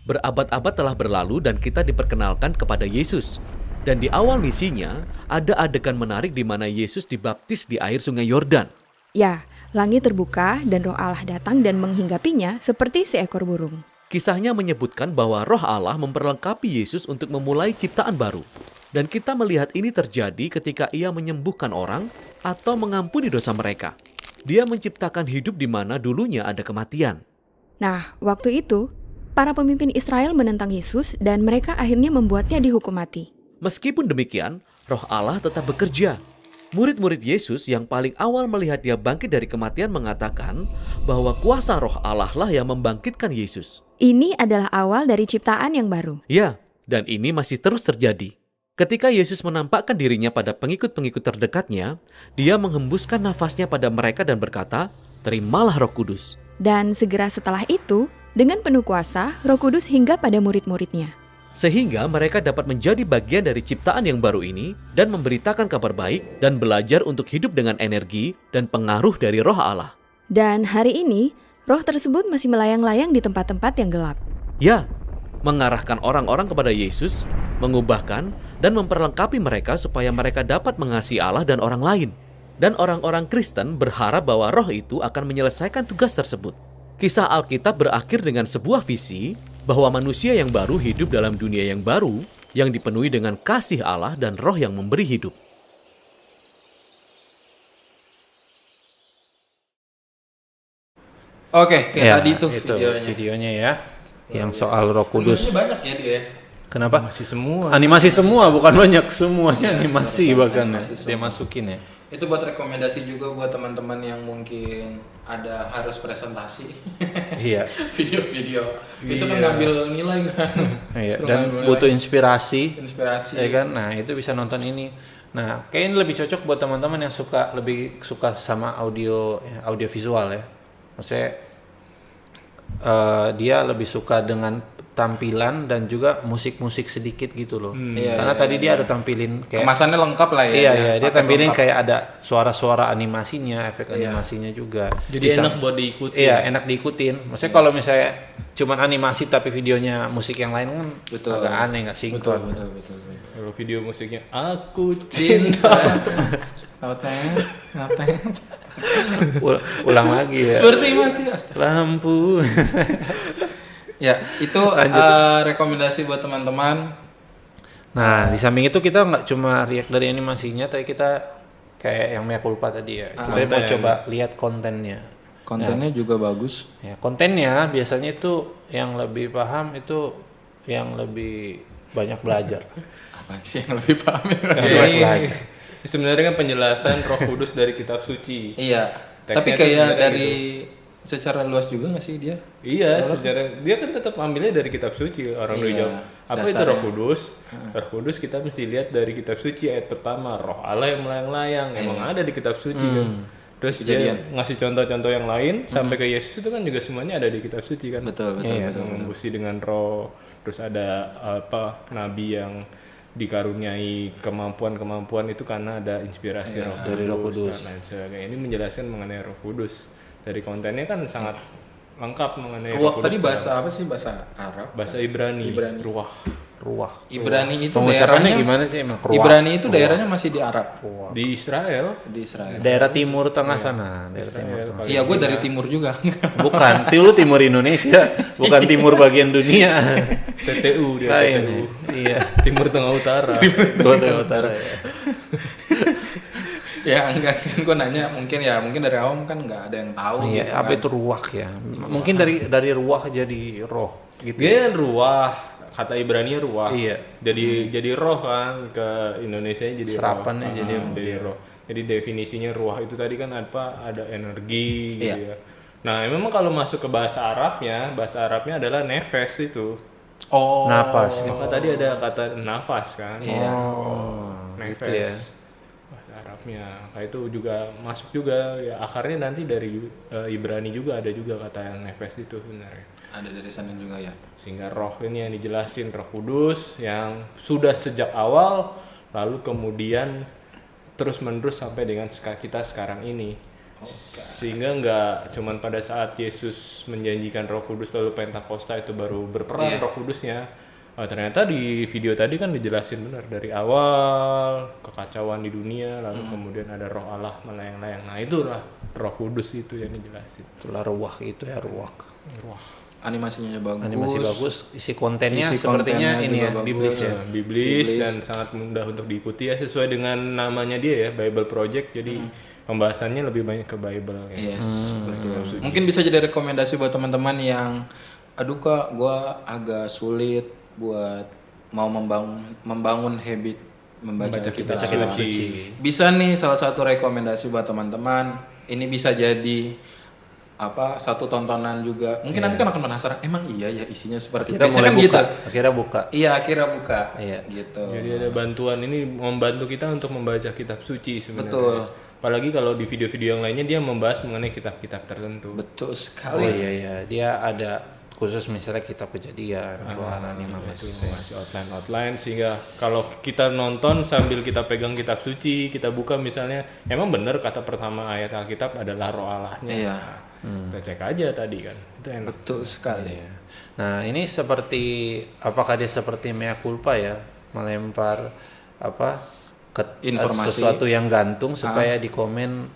berabad-abad telah berlalu dan kita diperkenalkan kepada Yesus. Dan di awal misinya, ada adegan menarik di mana Yesus dibaptis di air sungai Yordan. Ya, langit terbuka dan roh Allah datang dan menghinggapinya seperti seekor burung. Kisahnya menyebutkan bahwa roh Allah memperlengkapi Yesus untuk memulai ciptaan baru. Dan kita melihat ini terjadi ketika ia menyembuhkan orang atau mengampuni dosa mereka. Dia menciptakan hidup di mana dulunya ada kematian. Nah, waktu itu, para pemimpin Israel menentang Yesus dan mereka akhirnya membuatnya dihukum mati. Meskipun demikian, Roh Allah tetap bekerja. Murid-murid Yesus yang paling awal melihat dia bangkit dari kematian mengatakan bahwa kuasa Roh Allah lah yang membangkitkan Yesus. Ini adalah awal dari ciptaan yang baru. Ya, dan ini masih terus terjadi. Ketika Yesus menampakkan dirinya pada pengikut-pengikut terdekatnya, dia menghembuskan nafasnya pada mereka dan berkata, "Terimalah Roh Kudus." Dan segera setelah itu, dengan penuh kuasa, Roh Kudus hingga pada murid-muridnya. Sehingga mereka dapat menjadi bagian dari ciptaan yang baru ini dan memberitakan kabar baik dan belajar untuk hidup dengan energi dan pengaruh dari Roh Allah. Dan hari ini, roh tersebut masih melayang-layang di tempat-tempat yang gelap. Ya, mengarahkan orang-orang kepada Yesus, mengubahkan dan memperlengkapi mereka supaya mereka dapat mengasihi Allah dan orang lain. Dan orang-orang Kristen berharap bahwa roh itu akan menyelesaikan tugas tersebut. Kisah Alkitab berakhir dengan sebuah visi bahwa manusia yang baru hidup dalam dunia yang baru yang dipenuhi dengan kasih Allah dan roh yang memberi hidup. Oke, kayak Ya, tadi tuh itu videonya. ya. Yang soal Roh Kudus. Animasinya banyak ya dia. Kenapa? Masih semua. Animasi semua, bukan banyak, semuanya animasi bahkan animasi dia masukin ya. Itu buat rekomendasi juga buat teman-teman yang mungkin ada harus presentasi. Iya. Video-video. Bisa kan ngambil nilai kan. Iya, Suruh dan ngambil butuh nilai. inspirasi. Inspirasi. Ya kan? Nah, itu bisa nonton ini. Nah, kayaknya lebih cocok buat teman-teman yang lebih suka sama audio visual ya. Maksudnya dia lebih suka dengan tampilan dan juga musik-musik sedikit gitu loh. Iya, Karena iya, tadi iya. dia ada tampilin kayak Kemasannya lengkap lah ya. Iya, dia paket tampilin lengkap. kayak ada suara-suara animasinya, efek Iya. animasinya juga. Jadi Bisa- enak buat diikuti. Iya, enak diikutin. Maksudnya kalau misalnya cuman animasi tapi videonya musik yang lain kan Betul. agak aneh, nggak sinkron. Betul. Kalau video musiknya Aku Cinta. Ngapain? Ulang lagi ya. Seperti mati astaga. Lampu. Ya, itu rekomendasi buat teman-teman. Nah, di samping itu kita nggak cuma react dari animasinya, tapi kita kayak yang Mea Culpa tadi ya. Kita mau coba lihat kontennya. Kontennya juga bagus. Ya, kontennya biasanya itu yang lebih paham itu yang lebih banyak belajar. Apa sih yang lebih paham? Banyak belajar. Sebenarnya kan penjelasan Roh Kudus dari kitab suci. Iya. Teksnya Tapi tuh kayak sebenarnya dari secara luas juga nggak sih dia? Iya, sejarah dia kan tetap ambilnya dari kitab suci. Orang Iya, dulu jawab, apa itu dasarnya. Roh Kudus? Roh Kudus kita mesti lihat dari kitab suci ayat pertama, Roh Allah yang melayang-layang. Emang ada di kitab suci kan. Terus dia ngasih contoh-contoh yang lain sampai ke Yesus itu kan juga semuanya ada di kitab suci kan. Betul. Mengembusi dengan roh. Terus ada nabi yang dikaruniai kemampuan-kemampuan itu karena ada inspirasi Roh dari Roh Kudus. dan lain sebagainya. Ini menjelaskan mengenai Roh Kudus. Dari kontennya kan sangat lengkap mengenai Roh Ruah Kudus. tadi bahasa apa sih? Bahasa Arab. Bahasa Ibrani. Ruah. Ruah. Ibrani itu Pengucapannya daerahnya gimana sih emang? Ruah. Ibrani itu daerahnya masih di Arab. Di Israel. Di Israel. Daerah timur tengah sana, daerah timur tengah. Iya, gue dari timur juga. Bukan, lu timur Indonesia, bukan timur bagian dunia. TTU dia. Lain. TTU. Iya. Timur Tengah Utara. Timur Tengah Utara ya. Ya enggak, gue nanya mungkin dari awam kan nggak ada yang tahu. Iya, gitu apa kan. itu ruah ya? Mungkin dari ruah jadi roh gitu. Dia ruah, kata Ibrani ruah. Iya. Jadi roh kan, ke Indonesia jadi Serapannya roh. jadi jadi roh. Jadi definisinya ruah itu tadi kan apa? Ada energi gitu ya. Nah, memang kalau masuk ke bahasa Arabnya adalah nefes itu. Oh. Napas. Maka tadi ada kata nafas kan. Iya. Oh, Nefes. gitu ya. Bahasa Arabnya. Kayak itu juga masuk juga ya, akarnya nanti dari Ibrani juga ada juga kata yang nefes itu sebenarnya. Ada dari sana juga ya. Sehingga roh ini yang dijelasin Roh Kudus yang sudah sejak awal lalu kemudian terus menerus sampai dengan kita sekarang ini. Sehingga nggak cuman pada saat Yesus menjanjikan Roh Kudus lalu Pentakosta itu baru berperan Roh Kudusnya. Ternyata di video tadi kan dijelasin benar dari awal kekacauan di dunia lalu kemudian ada Roh Allah melayang-layang. Nah, itulah Roh Kudus itu yang dijelasin. Itulah ruah itu ya, ruah. Animasinya bagus. Animasi bagus, isi kontennya Isi sepertinya kontennya ini juga ya, bagus. biblis ya. Biblis dan sangat mudah untuk diikuti ya sesuai dengan namanya dia ya, Bible Project. Jadi pembahasannya lebih banyak ke Bible ya. Yes, betul. Mungkin bisa jadi rekomendasi buat teman-teman yang aduh kak, gue agak sulit buat mau membangun habit membaca kitab kitab suci. suci. Bisa nih salah satu rekomendasi buat teman-teman. Ini bisa jadi satu tontonan juga. Mungkin nanti kan akan penasaran, emang iya ya isinya seperti Akhirnya biasanya mulai kan buka. gitu. Akhirnya buka. Iya, akhirnya buka. Iya. Gitu. Jadi ada bantuan ini membantu kita untuk membaca kitab suci sebenarnya. Betul. Apalagi kalau di video-video yang lainnya dia membahas mengenai kitab-kitab tertentu. Betul Oh sekali. iya, dia ada khusus misalnya kitab Kejadian, Keluaran, Imam Itu masih outline sehingga kalau kita nonton sambil kita pegang kitab suci, kita buka misalnya, emang benar kata pertama ayat Alkitab adalah Roh Allahnya. Iya. Nah, kita cek aja tadi kan, itu enak. Betul sekali. Nah, ini apakah dia seperti mea culpa ya, melempar Informasi. sesuatu yang gantung supaya di komen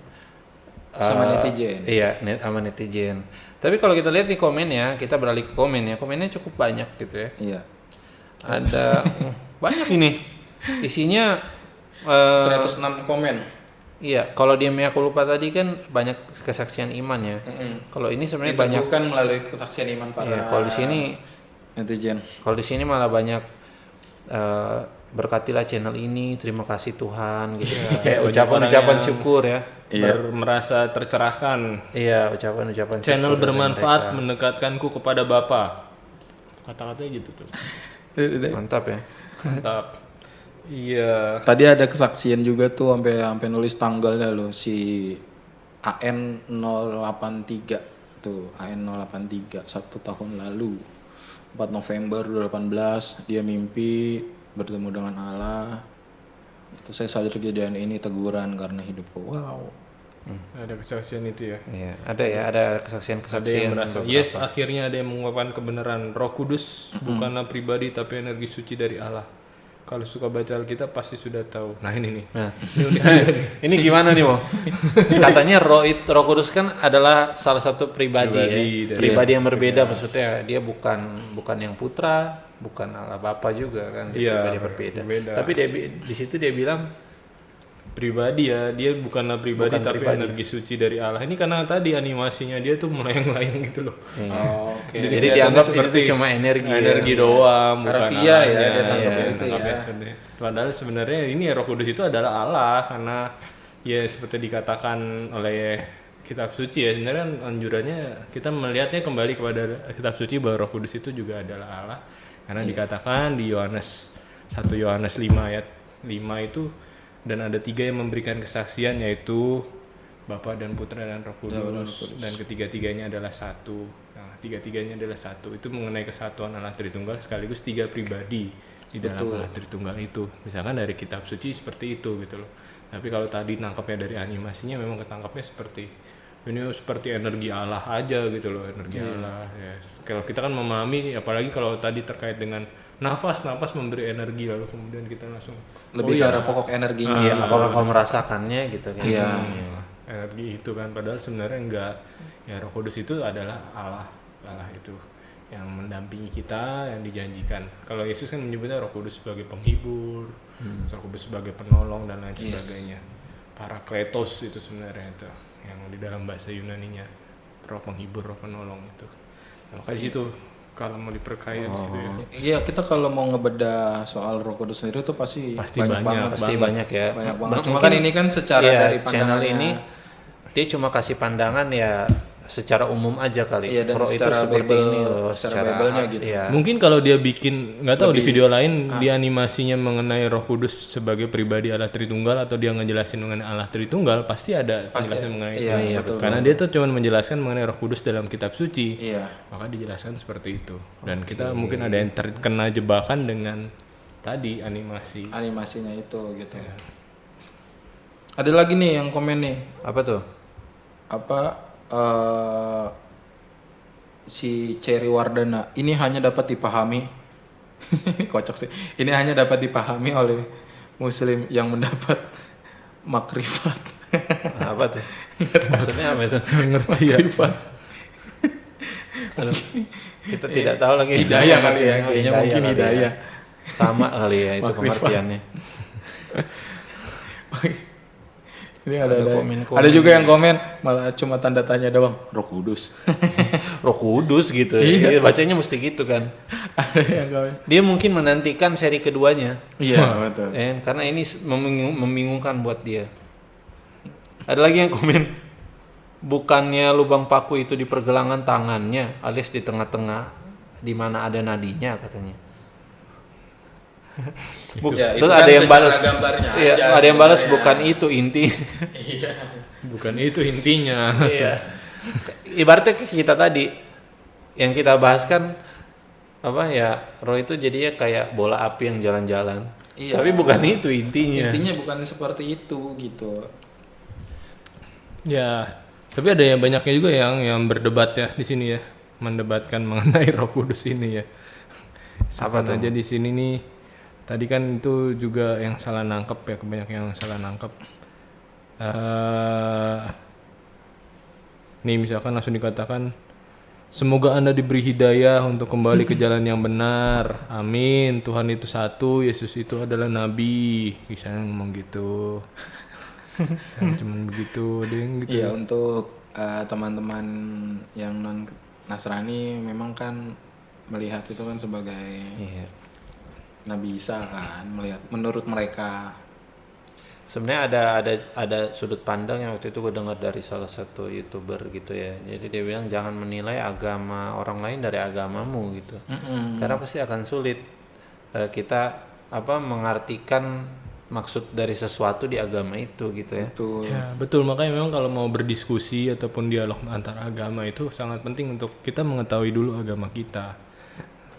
Sama netizen. Iya, sama netizen. Tapi kalau kita lihat di komennya, kita beralih ke komen ya, komennya cukup banyak gitu ya. Iya. Ada banyak ini. Isinya 106 komen. iya, kalau dia mea culpa tadi kan banyak kesaksian iman ya. Kalau ini sebenarnya Itu banyak. bukan melalui kesaksian iman para Iya, kalau di sini netizen. Kalau di sini malah banyak berkatilah channel ini, terima kasih Tuhan gitu. Kayak banyak ucapan-ucapan orang yang- syukur ya. Merasa tercerahkan. Iya, ucapan-ucapan Channel syukur dari bermanfaat mereka. mendekatkanku kepada Bapa. Kata-katanya gitu tuh. Mantap ya. Mantap. Iya. Tadi ada kesaksian juga tuh sampai nulis tanggalnya loh, si AN083 tuh, AN083 1 tahun lalu 4 November 2018 dia mimpi bertemu dengan Allah. Itu saya sadar kejadian ini teguran karena hidupku. Wow. Ada kesaksian itu ya. Iya, ada ya, ada Ada kesaksian-kesaksian. yang merasa, beberapa. yes, akhirnya ada yang mengungkapkan kebenaran. Roh Kudus bukanlah pribadi tapi energi suci dari Allah. Kalau suka baca Alkitab pasti sudah tahu. Nah ini nih. Nah, Ini unik juga nih. ini gimana nih, Mo? Katanya Roh Kudus kan adalah salah satu pribadi ya. Dari- Pribadi yang berbeda, maksudnya dia bukan yang putra, bukan Allah Bapa juga kan, dia Iya, pribadi berbeda. berbeda. Tapi di situ dia bilang Pribadi ya, dia bukanlah pribadi Bukan tapi pribadi. energi suci dari Allah. Ini karena tadi animasinya dia tuh melayang-layang gitu loh. Oh, oke. jadi Kelihatannya dianggap seperti itu cuma energi. Energi doang, bukan Harfiah ya, Allahnya. dia tangkapnya Iya, itu tangkapnya ya. sebenarnya. Padahal sebenarnya ini Roh Kudus itu adalah Allah karena ya seperti dikatakan oleh kitab suci ya, sebenarnya anjurannya kita melihatnya kembali kepada kitab suci bahwa Roh Kudus itu juga adalah Allah karena dikatakan di Yohanes 1 Yohanes 5 ayat 5 itu, dan ada 3 yang memberikan kesaksian yaitu Bapa dan Putra dan Roh Kudus, dan ketiga-tiganya adalah satu. Nah, tiga-tiganya adalah satu. Itu mengenai kesatuan Allah Tritunggal sekaligus 3 pribadi di dalam Allah Tritunggal itu. Misalkan dari kitab suci seperti itu gitu loh. Tapi kalau tadi nangkapnya dari animasinya memang ketangkapnya seperti ini, seperti energi Allah aja gitu loh, energi Allah ya. Kalau kita kan memahami, apalagi kalau tadi terkait dengan nafas memberi energi, lalu kemudian kita langsung Lebih ke arah pokok energinya. Iya, apakah kau merasakannya gitu kan? Iya. energi itu kan, padahal sebenarnya enggak. Ya Roh Kudus itu adalah Allah itu yang mendampingi kita, yang dijanjikan. Kalau Yesus kan menyebutnya Roh Kudus sebagai penghibur, Roh Kudus sebagai penolong dan lain sebagainya. Parakletos itu sebenarnya itu yang di dalam bahasa Yunaninya, roh penghibur, roh penolong itu. Nah, maka di situ kalau mau diperkaya di situ ya. Iya, kita kalau mau ngebedah soal Roh Kudus sendiri tuh pasti banyak banget. Pasti banyak ya. Banyak banget. Cuma kan ini kan secara Iya, dari channel pandangannya ini dia cuma kasih pandangan ya secara umum aja kali. Iya, dan Roh itu secara seperti Bible- ini loh, secara Bible-nya gitu. Iya. Mungkin kalau dia bikin, nggak tahu di video lain di animasinya mengenai Roh Kudus sebagai pribadi Allah Tritunggal, atau dia ngejelasin mengenai Allah Tritunggal, pasti ada penjelasan mengenai itu. iya, betul. Karena dia tuh cuma menjelaskan mengenai Roh Kudus dalam kitab suci. Iya. Maka dijelaskan seperti itu. Dan kita mungkin ada yang terkena jebakan dengan tadi animasi. Animasinya itu gitu. Ada lagi nih yang komen nih. Apa tuh? Si Cherry Wardana, ini hanya dapat dipahami kocak sih. Ini hanya dapat dipahami oleh muslim yang mendapat makrifat. Apa tuh? Maksudnya apa itu? Ngerti ya. Aduh, kita tidak tahu lagi. Hidayah kali ya, Oh, kayaknya mungkin kali ya. hidayah. Sama kali ya itu Makrifat. pengertiannya. Ini ada komen-komen. ada juga yang komen malah cuma tanda tanya doang, Roh Kudus. Roh Kudus gitu. Iya. Bacanya mesti gitu kan. Ada yang komen. Dia mungkin menantikan seri keduanya. Iya, betul. Karena ini membingungkan buat dia. Ada lagi yang komen, bukannya lubang paku itu di pergelangan tangannya, alias di tengah-tengah, di mana ada nadinya katanya. Ya, itu Terus kan ada yang secara balas, gambarnya iya, aja ada yang balas sebenarnya. bukan itu inti. Iya. Bukan itu intinya. Iya. Ibaratnya kayak kita tadi yang kita bahas kan apa ya, roh itu jadinya kayak bola api yang jalan-jalan. Iya. Tapi bukan itu intinya. Intinya bukan seperti itu gitu. Ya, tapi ada yang banyaknya juga yang berdebat ya di sini ya, mendebatkan mengenai Roh Kudus ini ya. Apa tuh? Aja di sini nih. Tadi kan itu juga yang salah nangkep ya, kebanyakan yang salah nangkep. Nih misalkan langsung dikatakan, semoga Anda diberi hidayah untuk kembali ke jalan yang benar. Amin. Tuhan itu satu, Yesus itu adalah nabi. Misalnya ngomong gitu. Cuman begitu, ada yang gitu. Iya, untuk teman-teman yang non Nasrani memang kan melihat itu kan sebagai Iya. Nabi Isa kan, melihat menurut mereka. Sebenarnya ada sudut pandang yang waktu itu gue dengar dari salah satu YouTuber gitu ya. Jadi dia bilang jangan menilai agama orang lain dari agamamu gitu. Karena pasti akan sulit kita mengartikan maksud dari sesuatu di agama itu gitu ya. Betul. Ya, betul. Makanya memang kalau mau berdiskusi ataupun dialog antar agama itu sangat penting untuk kita mengetahui dulu agama kita.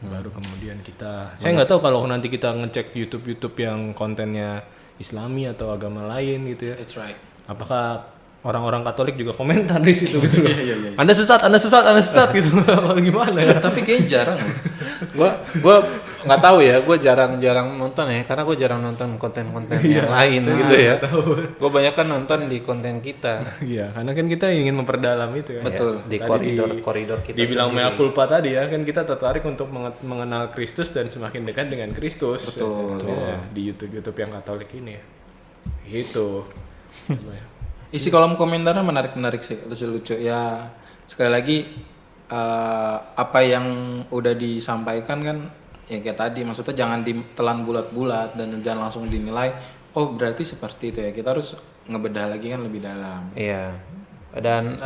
Baru kemudian kita. Saya nggak tahu kalau nanti kita ngecek YouTube yang kontennya Islami atau agama lain gitu ya. That's right. Apakah orang-orang Katolik juga komentar di situ gitu loh. Iya. Anda sesat gitu. Apa gimana ya? Tapi kayaknya jarang loh. Gue nggak tahu ya, gue jarang nonton ya, karena gue jarang nonton konten-konten yang lain gitu ya. Gue banyak kan nonton di konten kita. Iya, karena kan kita ingin memperdalam itu ya. Betul. Di Tadi koridor kita. dibilang sendiri. mea culpa tadi ya, kan kita tertarik untuk mengenal Kristus dan semakin dekat dengan Kristus. Betul. Ya, di YouTube yang Katolik ini ya. Gitu. Isi kolom komentarnya menarik sih, lucu-lucu ya. Sekali lagi apa yang udah disampaikan kan ya kayak tadi, maksudnya jangan ditelan bulat-bulat dan jangan langsung dinilai oh berarti seperti itu ya. Kita harus ngebedah lagi kan lebih dalam. Iya. Dan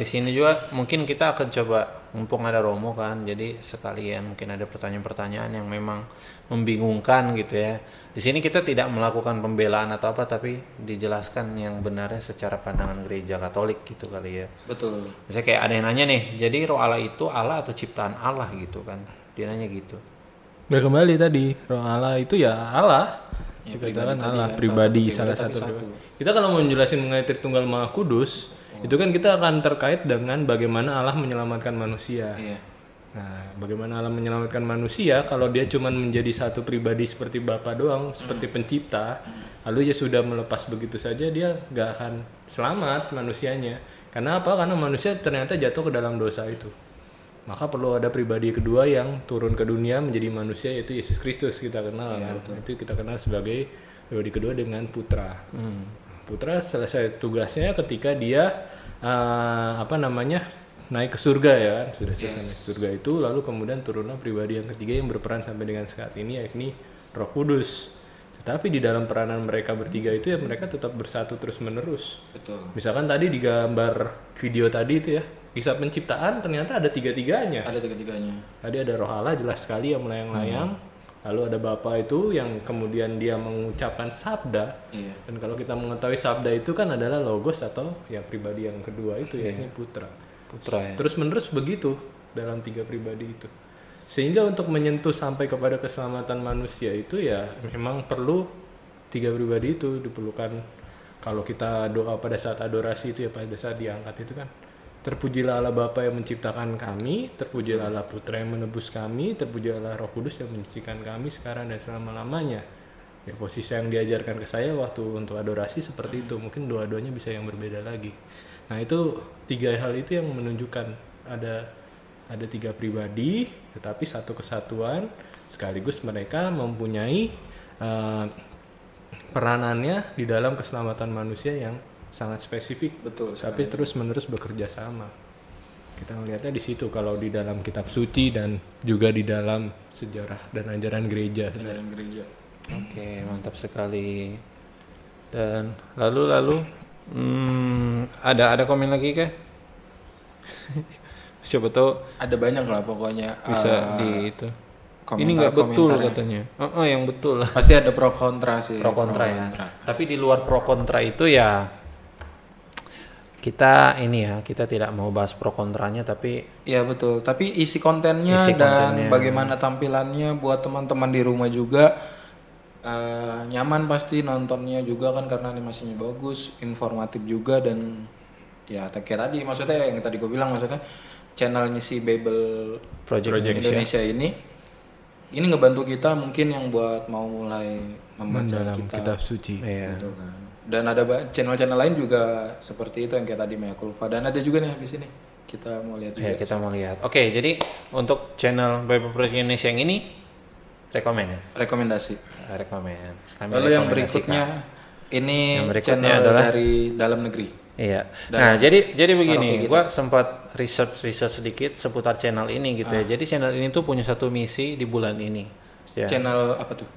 di sini juga mungkin kita akan coba, mumpung ada Romo kan, jadi sekalian mungkin ada pertanyaan-pertanyaan yang memang membingungkan gitu ya. Di sini kita tidak melakukan pembelaan atau apa, tapi dijelaskan yang benarnya secara pandangan gereja Katolik gitu kali ya. Betul. Misalnya kayak ada yang nanya nih, jadi roh Allah itu Allah atau ciptaan Allah gitu kan? Dia nanya gitu. Nah, kembali tadi, roh Allah itu ya Allah. Ya, Dikatakan pribadi Allah, tadi kan, pribadi, salah salah satu satu. pribadi, Kita kalau mau menjelaskan mengenai Tritunggal Maha Kudus, itu kan kita akan terkait dengan bagaimana Allah menyelamatkan manusia. Iya. Nah, bagaimana Allah menyelamatkan manusia kalau dia cuma menjadi satu pribadi seperti Bapa doang, seperti pencipta, lalu ya sudah melepas begitu saja, dia nggak akan selamat manusianya. Karena apa? Karena manusia ternyata jatuh ke dalam dosa itu. Maka perlu ada pribadi kedua yang turun ke dunia menjadi manusia, yaitu Yesus Kristus kita kenal. Iya, kan? Itu kita kenal sebagai pribadi kedua dengan putra. Putra selesai tugasnya ketika dia naik ke surga ya, sudah selesai naik ke surga itu, lalu kemudian turunlah pribadi yang ketiga yang berperan sampai dengan saat ini, yakni Roh Kudus. Tetapi di dalam peranan mereka bertiga itu ya mereka tetap bersatu terus menerus. Betul. Misalkan tadi di gambar video tadi itu ya, kisah penciptaan ternyata ada tiga-tiganya. Ada tiga-tiganya. Tadi ada Roh Allah jelas sekali yang melayang-layang. Lalu ada Bapa itu yang kemudian dia mengucapkan sabda. Iya. Dan kalau kita mengetahui sabda itu kan adalah logos atau ya pribadi yang kedua itu yakni putra. Putra ya. Terus menerus begitu dalam tiga pribadi itu. Sehingga untuk menyentuh sampai kepada keselamatan manusia itu ya memang perlu tiga pribadi itu diperlukan. Kalau kita doa pada saat adorasi itu ya pada saat diangkat itu kan, terpujilah Allah Bapa yang menciptakan kami, terpujilah Allah Putra yang menebus kami, terpujilah Allah Roh Kudus yang menyucikan kami sekarang dan selama-lamanya. Ya, posisi yang diajarkan ke saya waktu untuk adorasi seperti itu. Mungkin doa-doanya bisa yang berbeda lagi. Nah, itu tiga hal itu yang menunjukkan ada tiga pribadi, tetapi satu kesatuan, sekaligus mereka mempunyai peranannya di dalam keselamatan manusia yang sangat spesifik. Betul. Tapi terus-menerus bekerja sama. Kita melihatnya di situ kalau di dalam kitab suci dan juga di dalam sejarah dan ajaran gereja. Ajaran gereja. Oke, mantap sekali. Dan lalu ada komen lagi kah? Siapa tahu Ada banyak lah pokoknya. bisa di itu. komentar- Ini nggak betul komentarnya. katanya. Yang betul lah. Pasti ada pro kontra sih. Pro kontra ya. Tapi di luar pro kontra itu ya kita tidak mau bahas pro kontranya, tapi Iya betul. Tapi isi kontennya Isi dan kontennya. bagaimana tampilannya buat teman-teman di rumah juga nyaman pasti nontonnya juga kan karena animasinya bagus, informatif juga dan ya kayak tadi maksudnya yang tadi gue bilang maksudnya channelnya si Bible Project Indonesia ini ngebantu kita mungkin yang buat mau mulai membaca Dalam kitab kitab suci. Iya. gitu kan. Dan ada channel-channel lain juga seperti itu yang kayak tadi Mea Culpa dan ada juga nih habis ini kita mau lihat juga. Ya, kita mau lihat. Oke, jadi untuk channel Bible Project Indonesia yang ini rekomen ya? Rekomendasi. Rekomen. Kami Lalu yang rekomendasikan. berikutnya ini Yang berikutnya channel adalah- dari dalam negeri. Iya. Dan Nah, jadi paroki begini, kita. gua sempat research sedikit seputar channel ini gitu ya. Jadi channel ini tuh punya satu misi di bulan ini. Ya. Channel apa tuh?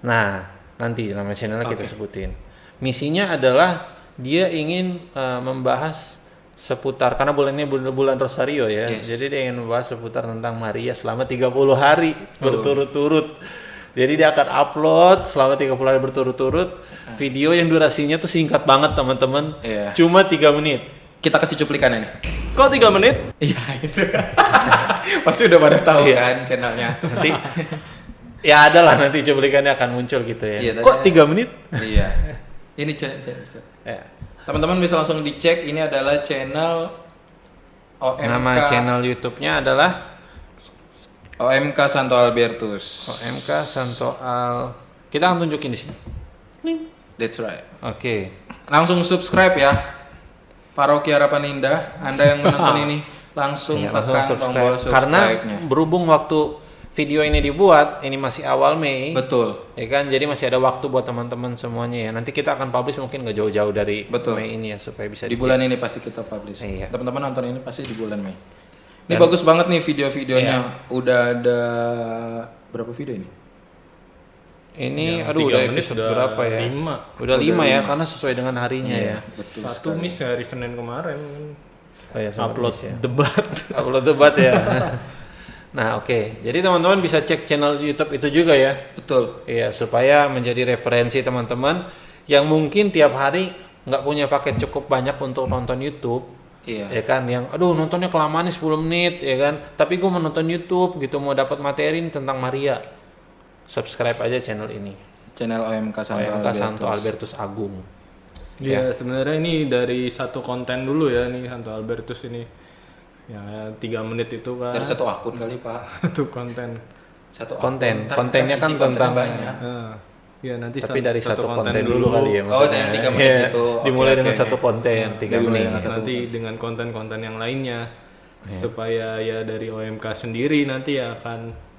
Nah, nanti nama channelnya kita sebutin. Misinya adalah dia ingin membahas seputar karena bulan ini bulan Rosario ya. Yes. Jadi dia ingin membahas seputar tentang Maria selama 30 hari berturut-turut. Jadi dia akan upload selama 30 hari berturut-turut video yang durasinya tuh singkat banget teman-teman. Iya. Cuma 3 menit. Kita kasih cuplikannya nih. Kok 3 menit? Iya itu. Pasti udah pada tahu Iya. kan channelnya. Nanti ya ada lah nanti cuplikannya akan muncul gitu ya. Iya, Kok tadi- 3 menit? Iya. Ini channel. Ya. Teman-teman bisa langsung dicek ini adalah channel OMK. Nama channel YouTube-nya adalah OMK Santo Albertus. OMK Santo Al. Kita akan tunjukin di sini. That's right. Oke. Langsung subscribe ya. Paroki Harapan Indah, Anda yang menonton ini langsung Iya, tekan langsung tombol subscribe. Karena subscribe-nya. berhubung waktu video ini dibuat, ini masih awal Mei. Betul. Ya kan, jadi masih ada waktu buat teman-teman semuanya ya. Nanti kita akan publish mungkin nggak jauh-jauh dari Betul. Mei ini ya supaya bisa Di dicek. bulan ini pasti kita publish. Iya. Teman-teman nonton ini pasti di bulan Mei. Ini bagus banget nih video-videonya. Iya. Udah ada berapa video ini? Ini Yang aduh 3 udah menit episode udah berapa ya? 5. Udah 5 ya karena sesuai dengan harinya ya. Betul. Satu miss hari Senin kemarin. Oh ya, sempat Upload miss ya. debat. Upload debat ya. Nah, oke. Jadi teman-teman bisa cek channel YouTube itu juga ya. Betul. Iya, supaya menjadi referensi teman-teman yang mungkin tiap hari nggak punya paket cukup banyak untuk nonton YouTube. Iya. Ya kan, yang aduh nontonnya kelamaan nih 10 menit ya kan. Tapi gue mau nonton YouTube gitu, mau dapat materi tentang Maria. Subscribe aja channel ini. Channel OMK Santo OMK Albertus. Santo Albertus Agung. Ya, sebenarnya ini dari satu konten dulu ya, nih Santo Albertus ini. Ya, 3 menit itu kan. Dari satu akun kali Pak. Satu konten. Satu Konten. akun. Kontennya kan isi kontennya tentang- banyak. Nah, ya nanti Tapi dari satu konten dulu kali ya Oh, maksudnya. dari 3 menit Iya, itu. dimulai Oke, dengan oke. satu konten 3 dimulai menit. dengan satu nanti dengan konten-konten yang lainnya supaya ya dari OMK sendiri nanti akan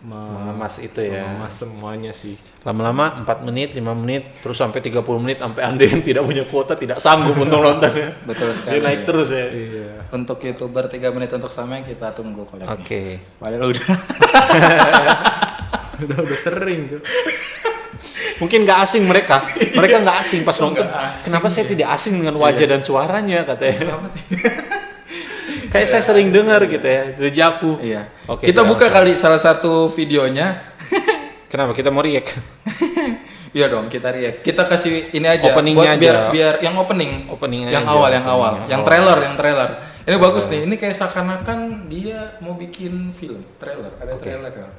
Mengemas itu ya. mengemas semuanya sih. Lama-lama 4 menit, 5 menit, terus sampai 30 menit sampai Anda yang tidak punya kuota tidak sanggup untuk nontonnya. Betul Dia sekali. naik terus ya. Iya. Untuk YouTuber 3 menit untuk sama kita tunggu koleknya. Oke. Padahal udah. udah sering tuh. Mungkin nggak asing mereka. Mereka nggak asing pas nonton. Kenapa saya tidak asing dengan wajah dan suaranya katanya. Kayak saya sering dengar gitu ya, dejavu. Iya. Oke, kita buka langsung. kali salah satu videonya. Kenapa kita mau react? Iya dong, kita react. Kita kasih ini aja Openingnya buat biar aja. biar yang opening. Openingnya yang aja, awal, yang opening awal. yang Yang awal. trailer. Ini bagus nih. Ini kayak seakan-akan dia mau bikin film, trailer. Ada trailer kan.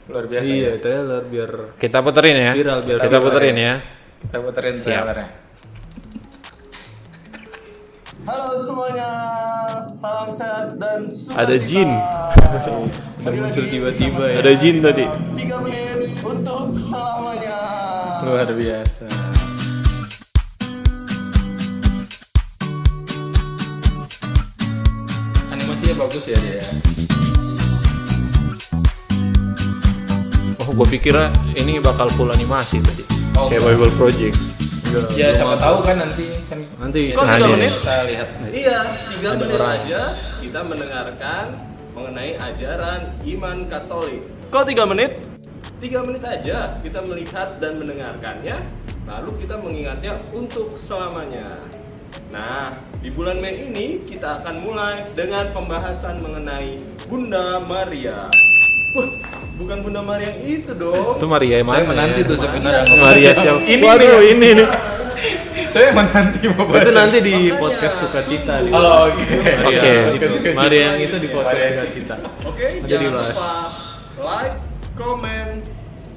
Luar biasa. Iya, Ya. trailer biar Kita puterin ya. Viral, biar kita viral puterin ya. Kita puterin Siap. trailernya. Halo semuanya, salam sehat dan sukacita. Ada jin. udah muncul tiba-tiba ya. Ada jin tadi. 3 menit untuk selamanya. Luar biasa. Animasinya bagus ya dia. Oh, gue pikir ini bakal full animasi tadi. Oh, kayak Bible Project. ya siapa tahu kan nanti kan Nanti. ya, Kok 3 nanti menit? kita lihat. Iya, 3 menit aja kita mendengarkan mengenai ajaran iman Katolik. Kok 3 menit? 3 menit aja kita melihat dan mendengarkannya, lalu kita mengingatnya untuk selamanya. Nah, di bulan Mei ini kita akan mulai dengan pembahasan mengenai Bunda Maria. Wah, bukan Bunda Maria yang itu dong. Itu Maria yang Saya mana menanti ya? tuh sebenarnya. Maria siapa? Ini Waduh, nih. ini nih. Saya menanti mau baca. Itu nanti di podcast Sukacita. Oh, oke. Oke. Maria yang itu di podcast Maria. Sukacita. Oke, Nanti jangan dibahas. lupa like, comment,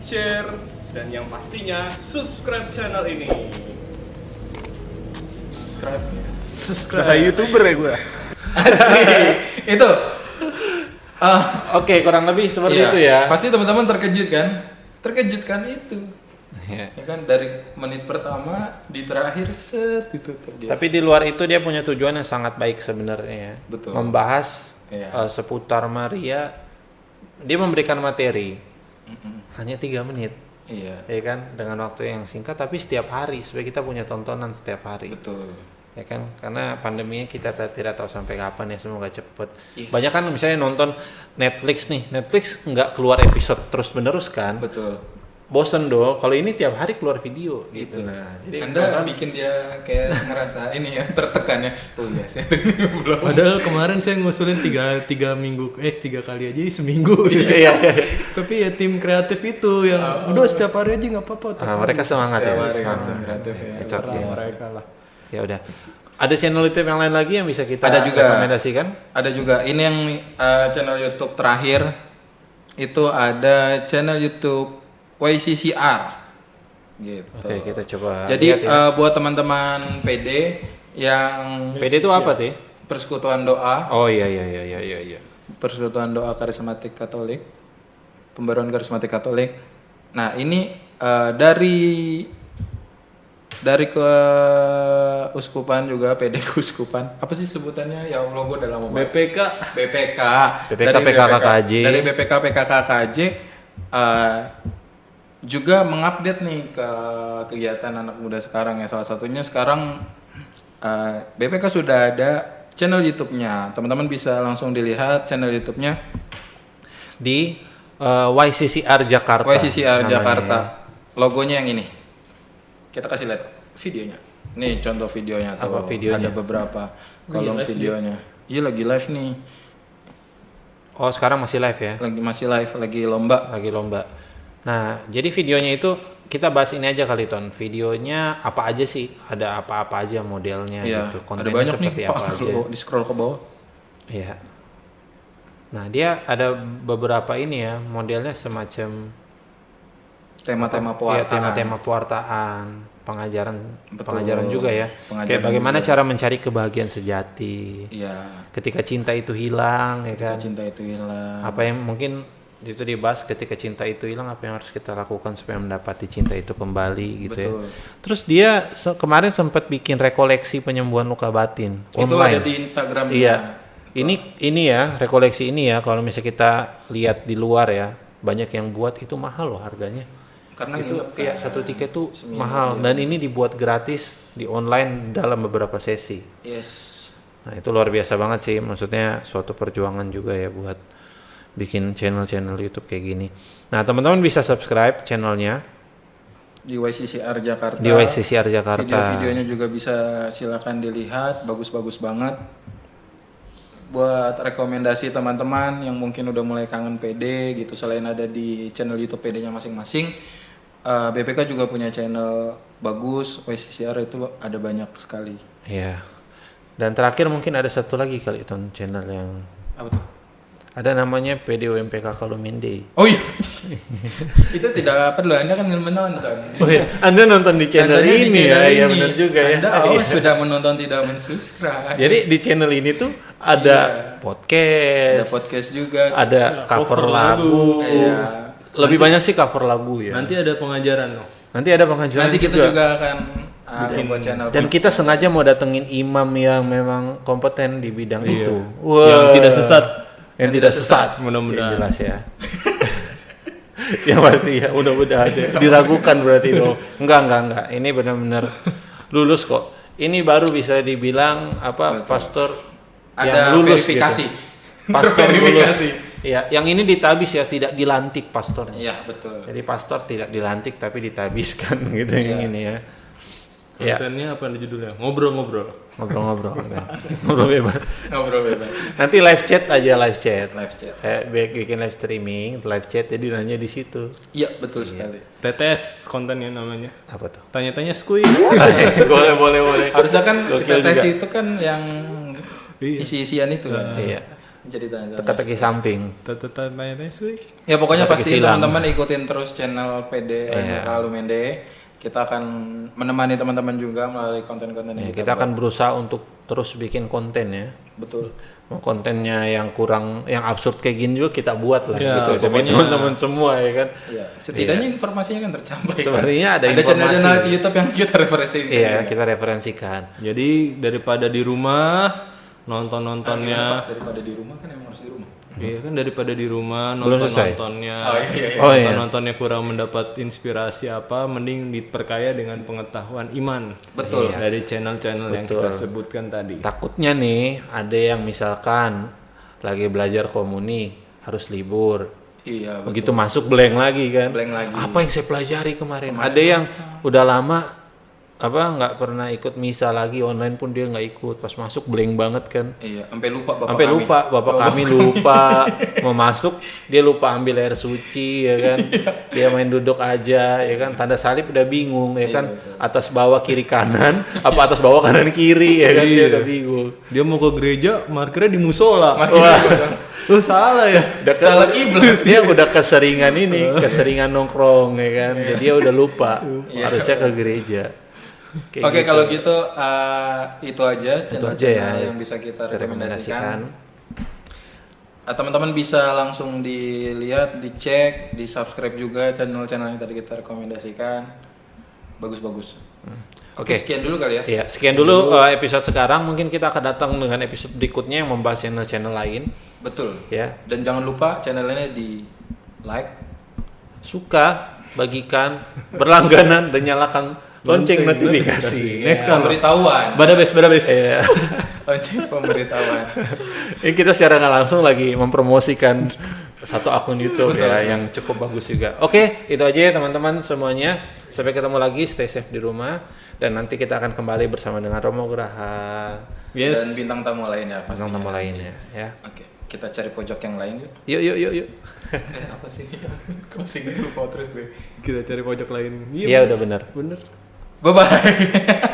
share, dan yang pastinya subscribe channel ini. Subscribe. YouTuber ya gue. Asik. Itu. Oke, kurang lebih seperti Iya, itu ya. Pasti teman-teman terkejut kan? Terkejut kan itu. Iya. Ya kan dari menit pertama di terakhir set gitu terjadi. Tapi di luar itu dia punya tujuan yang sangat baik sebenarnya. Betul. Membahas Iya. seputar Maria. Dia memberikan materi. Hanya 3 menit. Iya, Ya kan, dengan waktu yang singkat tapi setiap hari supaya kita punya tontonan setiap hari. betul. Ya kan, karena pandeminya kita tidak tahu sampai kapan ya, semoga cepet. Yes. Banyak kan misalnya nonton Netflix nih, Netflix nggak keluar episode terus menerus kan, Betul. bosen dong. Kalau ini tiap hari keluar video gitu. Gitu. Nah, jadi Anda bikin dia kayak ngerasa ini ya tertekan ya. Oh iya, saya ini belum. Padahal kemarin saya ngusulin 3 minggu, 3 kali aja seminggu. iya, iya. Tapi ya tim kreatif itu yang udah setiap hari aja nggak apa-apa. tiap Nah, hari. mereka semangat ya, Setiap hari semangat. kan, kreatif ya. It's okay. Mereka lah. Ya udah. Ada channel YouTube yang lain lagi yang bisa kita Ada juga. rekomendasikan? Ada juga ini yang channel YouTube terakhir itu ada channel YouTube YCCR gitu. Oke, kita coba. Jadi lihat ya. buat teman-teman PD yang PD itu apa tuh? Persekutuan Doa, Oh iya iya iya iya iya. Persekutuan Doa Karismatik Katolik, Pembaruan Karismatik Katolik. Nah, ini dari keuskupan juga, PD keuskupan. Apa sih sebutannya? Ya Allah, gue udah lama banget. BPK. BPK. BPK, Dari PKKKJ. Dari BPK PKKKJ juga mengupdate nih ke kegiatan anak muda sekarang ya. Salah satunya sekarang BPK sudah ada channel YouTube-nya. Teman-teman bisa langsung dilihat channel YouTube-nya Di YCCR Jakarta. YCCR namanya Jakarta. ya. Logonya yang ini. Kita kasih lihat videonya. Nih contoh videonya tuh. Apa videonya? Ada beberapa kolom videonya. Iya lagi live nih. Oh sekarang masih live ya? Masih live, lagi lomba. Lagi lomba. Nah jadi videonya itu kita bahas ini aja kali Ton. Videonya apa aja sih? Ada apa-apa aja modelnya Iya. gitu. Ada Kontennya banyak nih seperti Pak. apa aja? Kalau di scroll ke bawah. Iya. Nah dia ada beberapa ini ya modelnya semacam Tema-tema ya, pewartaan. tema-tema pewartaan, pengajaran juga ya. Pengajaran Kayak bagaimana juga. cara mencari kebahagiaan sejati. Iya. Ketika cinta itu hilang, ya kan? Cinta itu hilang. Apa yang mungkin itu dibahas ketika cinta itu hilang, apa yang harus kita lakukan supaya mendapati cinta itu kembali gitu ya. Betul. Terus dia kemarin sempat bikin rekoleksi penyembuhan luka batin Itu online. ada di Instagramnya. Iya. Ini ya, rekoleksi ini ya kalau misalnya kita lihat di luar ya, banyak yang buat itu mahal loh harganya. Karena Itu nginep kan. ya satu tiket tuh Seminggu, mahal iya. dan ini dibuat gratis di online dalam beberapa sesi. Yes. Nah, itu luar biasa banget sih, maksudnya suatu perjuangan juga ya buat bikin channel-channel YouTube kayak gini. Nah, teman-teman bisa subscribe channelnya Di YCCR Jakarta. di YCCR Jakarta. Video-videonya juga bisa silakan dilihat, bagus-bagus banget. Buat rekomendasi teman-teman yang mungkin udah mulai kangen PD gitu, selain ada di channel YouTube PD-nya masing-masing, BPK juga punya channel bagus, YCCR itu ada banyak sekali. Iya. Dan terakhir mungkin ada satu lagi kali itu channel yang Apa tuh? ada namanya PDOMPK Kalumende. Oh iya. Itu tidak perlu, Anda kan menonton. Oh ya, Anda nonton di channel Contohnya di ini channel ya, iya ini. benar juga ya. Anda awas sudah menonton tidak mensubscribe. Jadi di channel ini tuh ada podcast, Ada podcast juga. ada cover lagu. Iya. Lebih banyak sih cover lagu ya. Nanti ada pengajaran loh. Nanti ada pengajaran Nanti kita juga akan buat channel. Dan kita sengaja mau datengin imam yang memang kompeten di bidang itu. Yang tidak sesat. Yang tidak sesat. Mudah-mudahan. Yang jelas ya. Yang pasti ya, mudah-mudahan ya. Diragukan berarti dong. Enggak. Ini benar-benar lulus kok. Ini baru bisa dibilang apa? Betul. Pastor Ada yang lulus verifikasi. gitu. Pastor lulus. Verifikasi. Ya, yang ini ditabis ya, tidak dilantik pastornya. Iya, betul. Jadi pastor tidak dilantik tapi ditabiskan gitu Iya. yang ini ya. Ya, Kontennya apa judulnya? Ngobrol-ngobrol. ngobrol-ngobrol. Ya. Ngobrol bebas. Ngobrol bebas. Nanti live chat aja, live chat. Live chat. Bikin live streaming, live chat jadi nanya di situ. Iya, betul sekali. TTS kontennya namanya. Apa tuh? Tanya-tanya skuy. boleh. Harusnya kan Gokil kita tes juga. itu kan yang Iya. isi-isian itu kan. Iya. Jadi tanya. Teka-teki samping. Tanya-tanya skuy. Ya pokoknya Teka-teki pasti silang. teman-teman ikutin terus channel PD Iya. Alumende. Kita akan menemani teman-teman juga melalui konten-konten Ya, yang kita akan berusaha untuk terus bikin konten ya. betul. Kontennya yang kurang, yang absurd kayak gini juga kita buat lah Ya, gitu demi pokoknya- teman-teman semua ya kan. Iya, setidaknya informasinya kan tercapai. Sepertinya ada informasi. channel-channel di YouTube yang kita referensikan. Iya, kita referensikan. Jadi daripada di rumah nonton-nontonnya. Daripada di rumah kan emang harus di rumah. Iya kan daripada di rumah Belum selesai? nonton-nontonnya. Oh iya. Nonton-nontonnya kurang mendapat inspirasi apa, mending diperkaya dengan pengetahuan iman. Betul. Dari channel-channel yang kita sebutkan tadi. Takutnya nih ada yang misalkan lagi belajar komuni harus libur. Iya, betul. Begitu masuk blank lagi kan. Blank lagi. Apa yang saya pelajari kemarin? Ada yang udah lama nggak pernah ikut misa lagi, online pun dia nggak ikut. Pas masuk blank banget kan. Iya, sampai lupa bapak Sampai kami. lupa bapak kami lupa mau masuk, dia lupa ambil air suci ya kan. Dia main duduk aja ya kan. Tanda salib udah bingung ya kan. Atas bawah kiri kanan apa atas bawah kanan kiri ya kan, dia udah bingung. Dia mau ke gereja, markirnya di musola. Wah, Lu salah ya. salah kiblat. Dia udah keseringan keseringan nongkrong ya kan. Jadi dia udah lupa harusnya ke gereja. Kayak Oke, gitu. kalau gitu itu aja channel aja ya, yang bisa kita rekomendasikan. rekomendasikan. Teman-teman bisa langsung dilihat, dicek, di subscribe juga channel-channel yang tadi kita rekomendasikan. Bagus-bagus. Oke. Sekian dulu kali ya. Iya, sekian dulu episode sekarang. Mungkin kita akan datang dengan episode berikutnya yang membahas channel-channel lain. Betul. Ya, Dan jangan lupa channelnya di like. suka, bagikan, berlangganan dan nyalakan lonceng notifikasi. Next Ya. Pemberitahuan. Badabes. Lonceng pemberitahuan. Ini kita secara nggak langsung lagi mempromosikan satu akun YouTube Betul, ya yang cukup bagus juga. Oke, itu aja ya teman-teman semuanya. Sampai ketemu lagi, stay safe di rumah dan nanti kita akan kembali bersama dengan Romo Graha Yes. Dan bintang tamu lainnya tentang pastinya. tamu lainnya ya. Oke, kita cari pojok yang lain yuk. Yuk. Apa sih? Closing dulu terus deh. Kita cari pojok lain. Iya udah benar. Bener. Bye bye.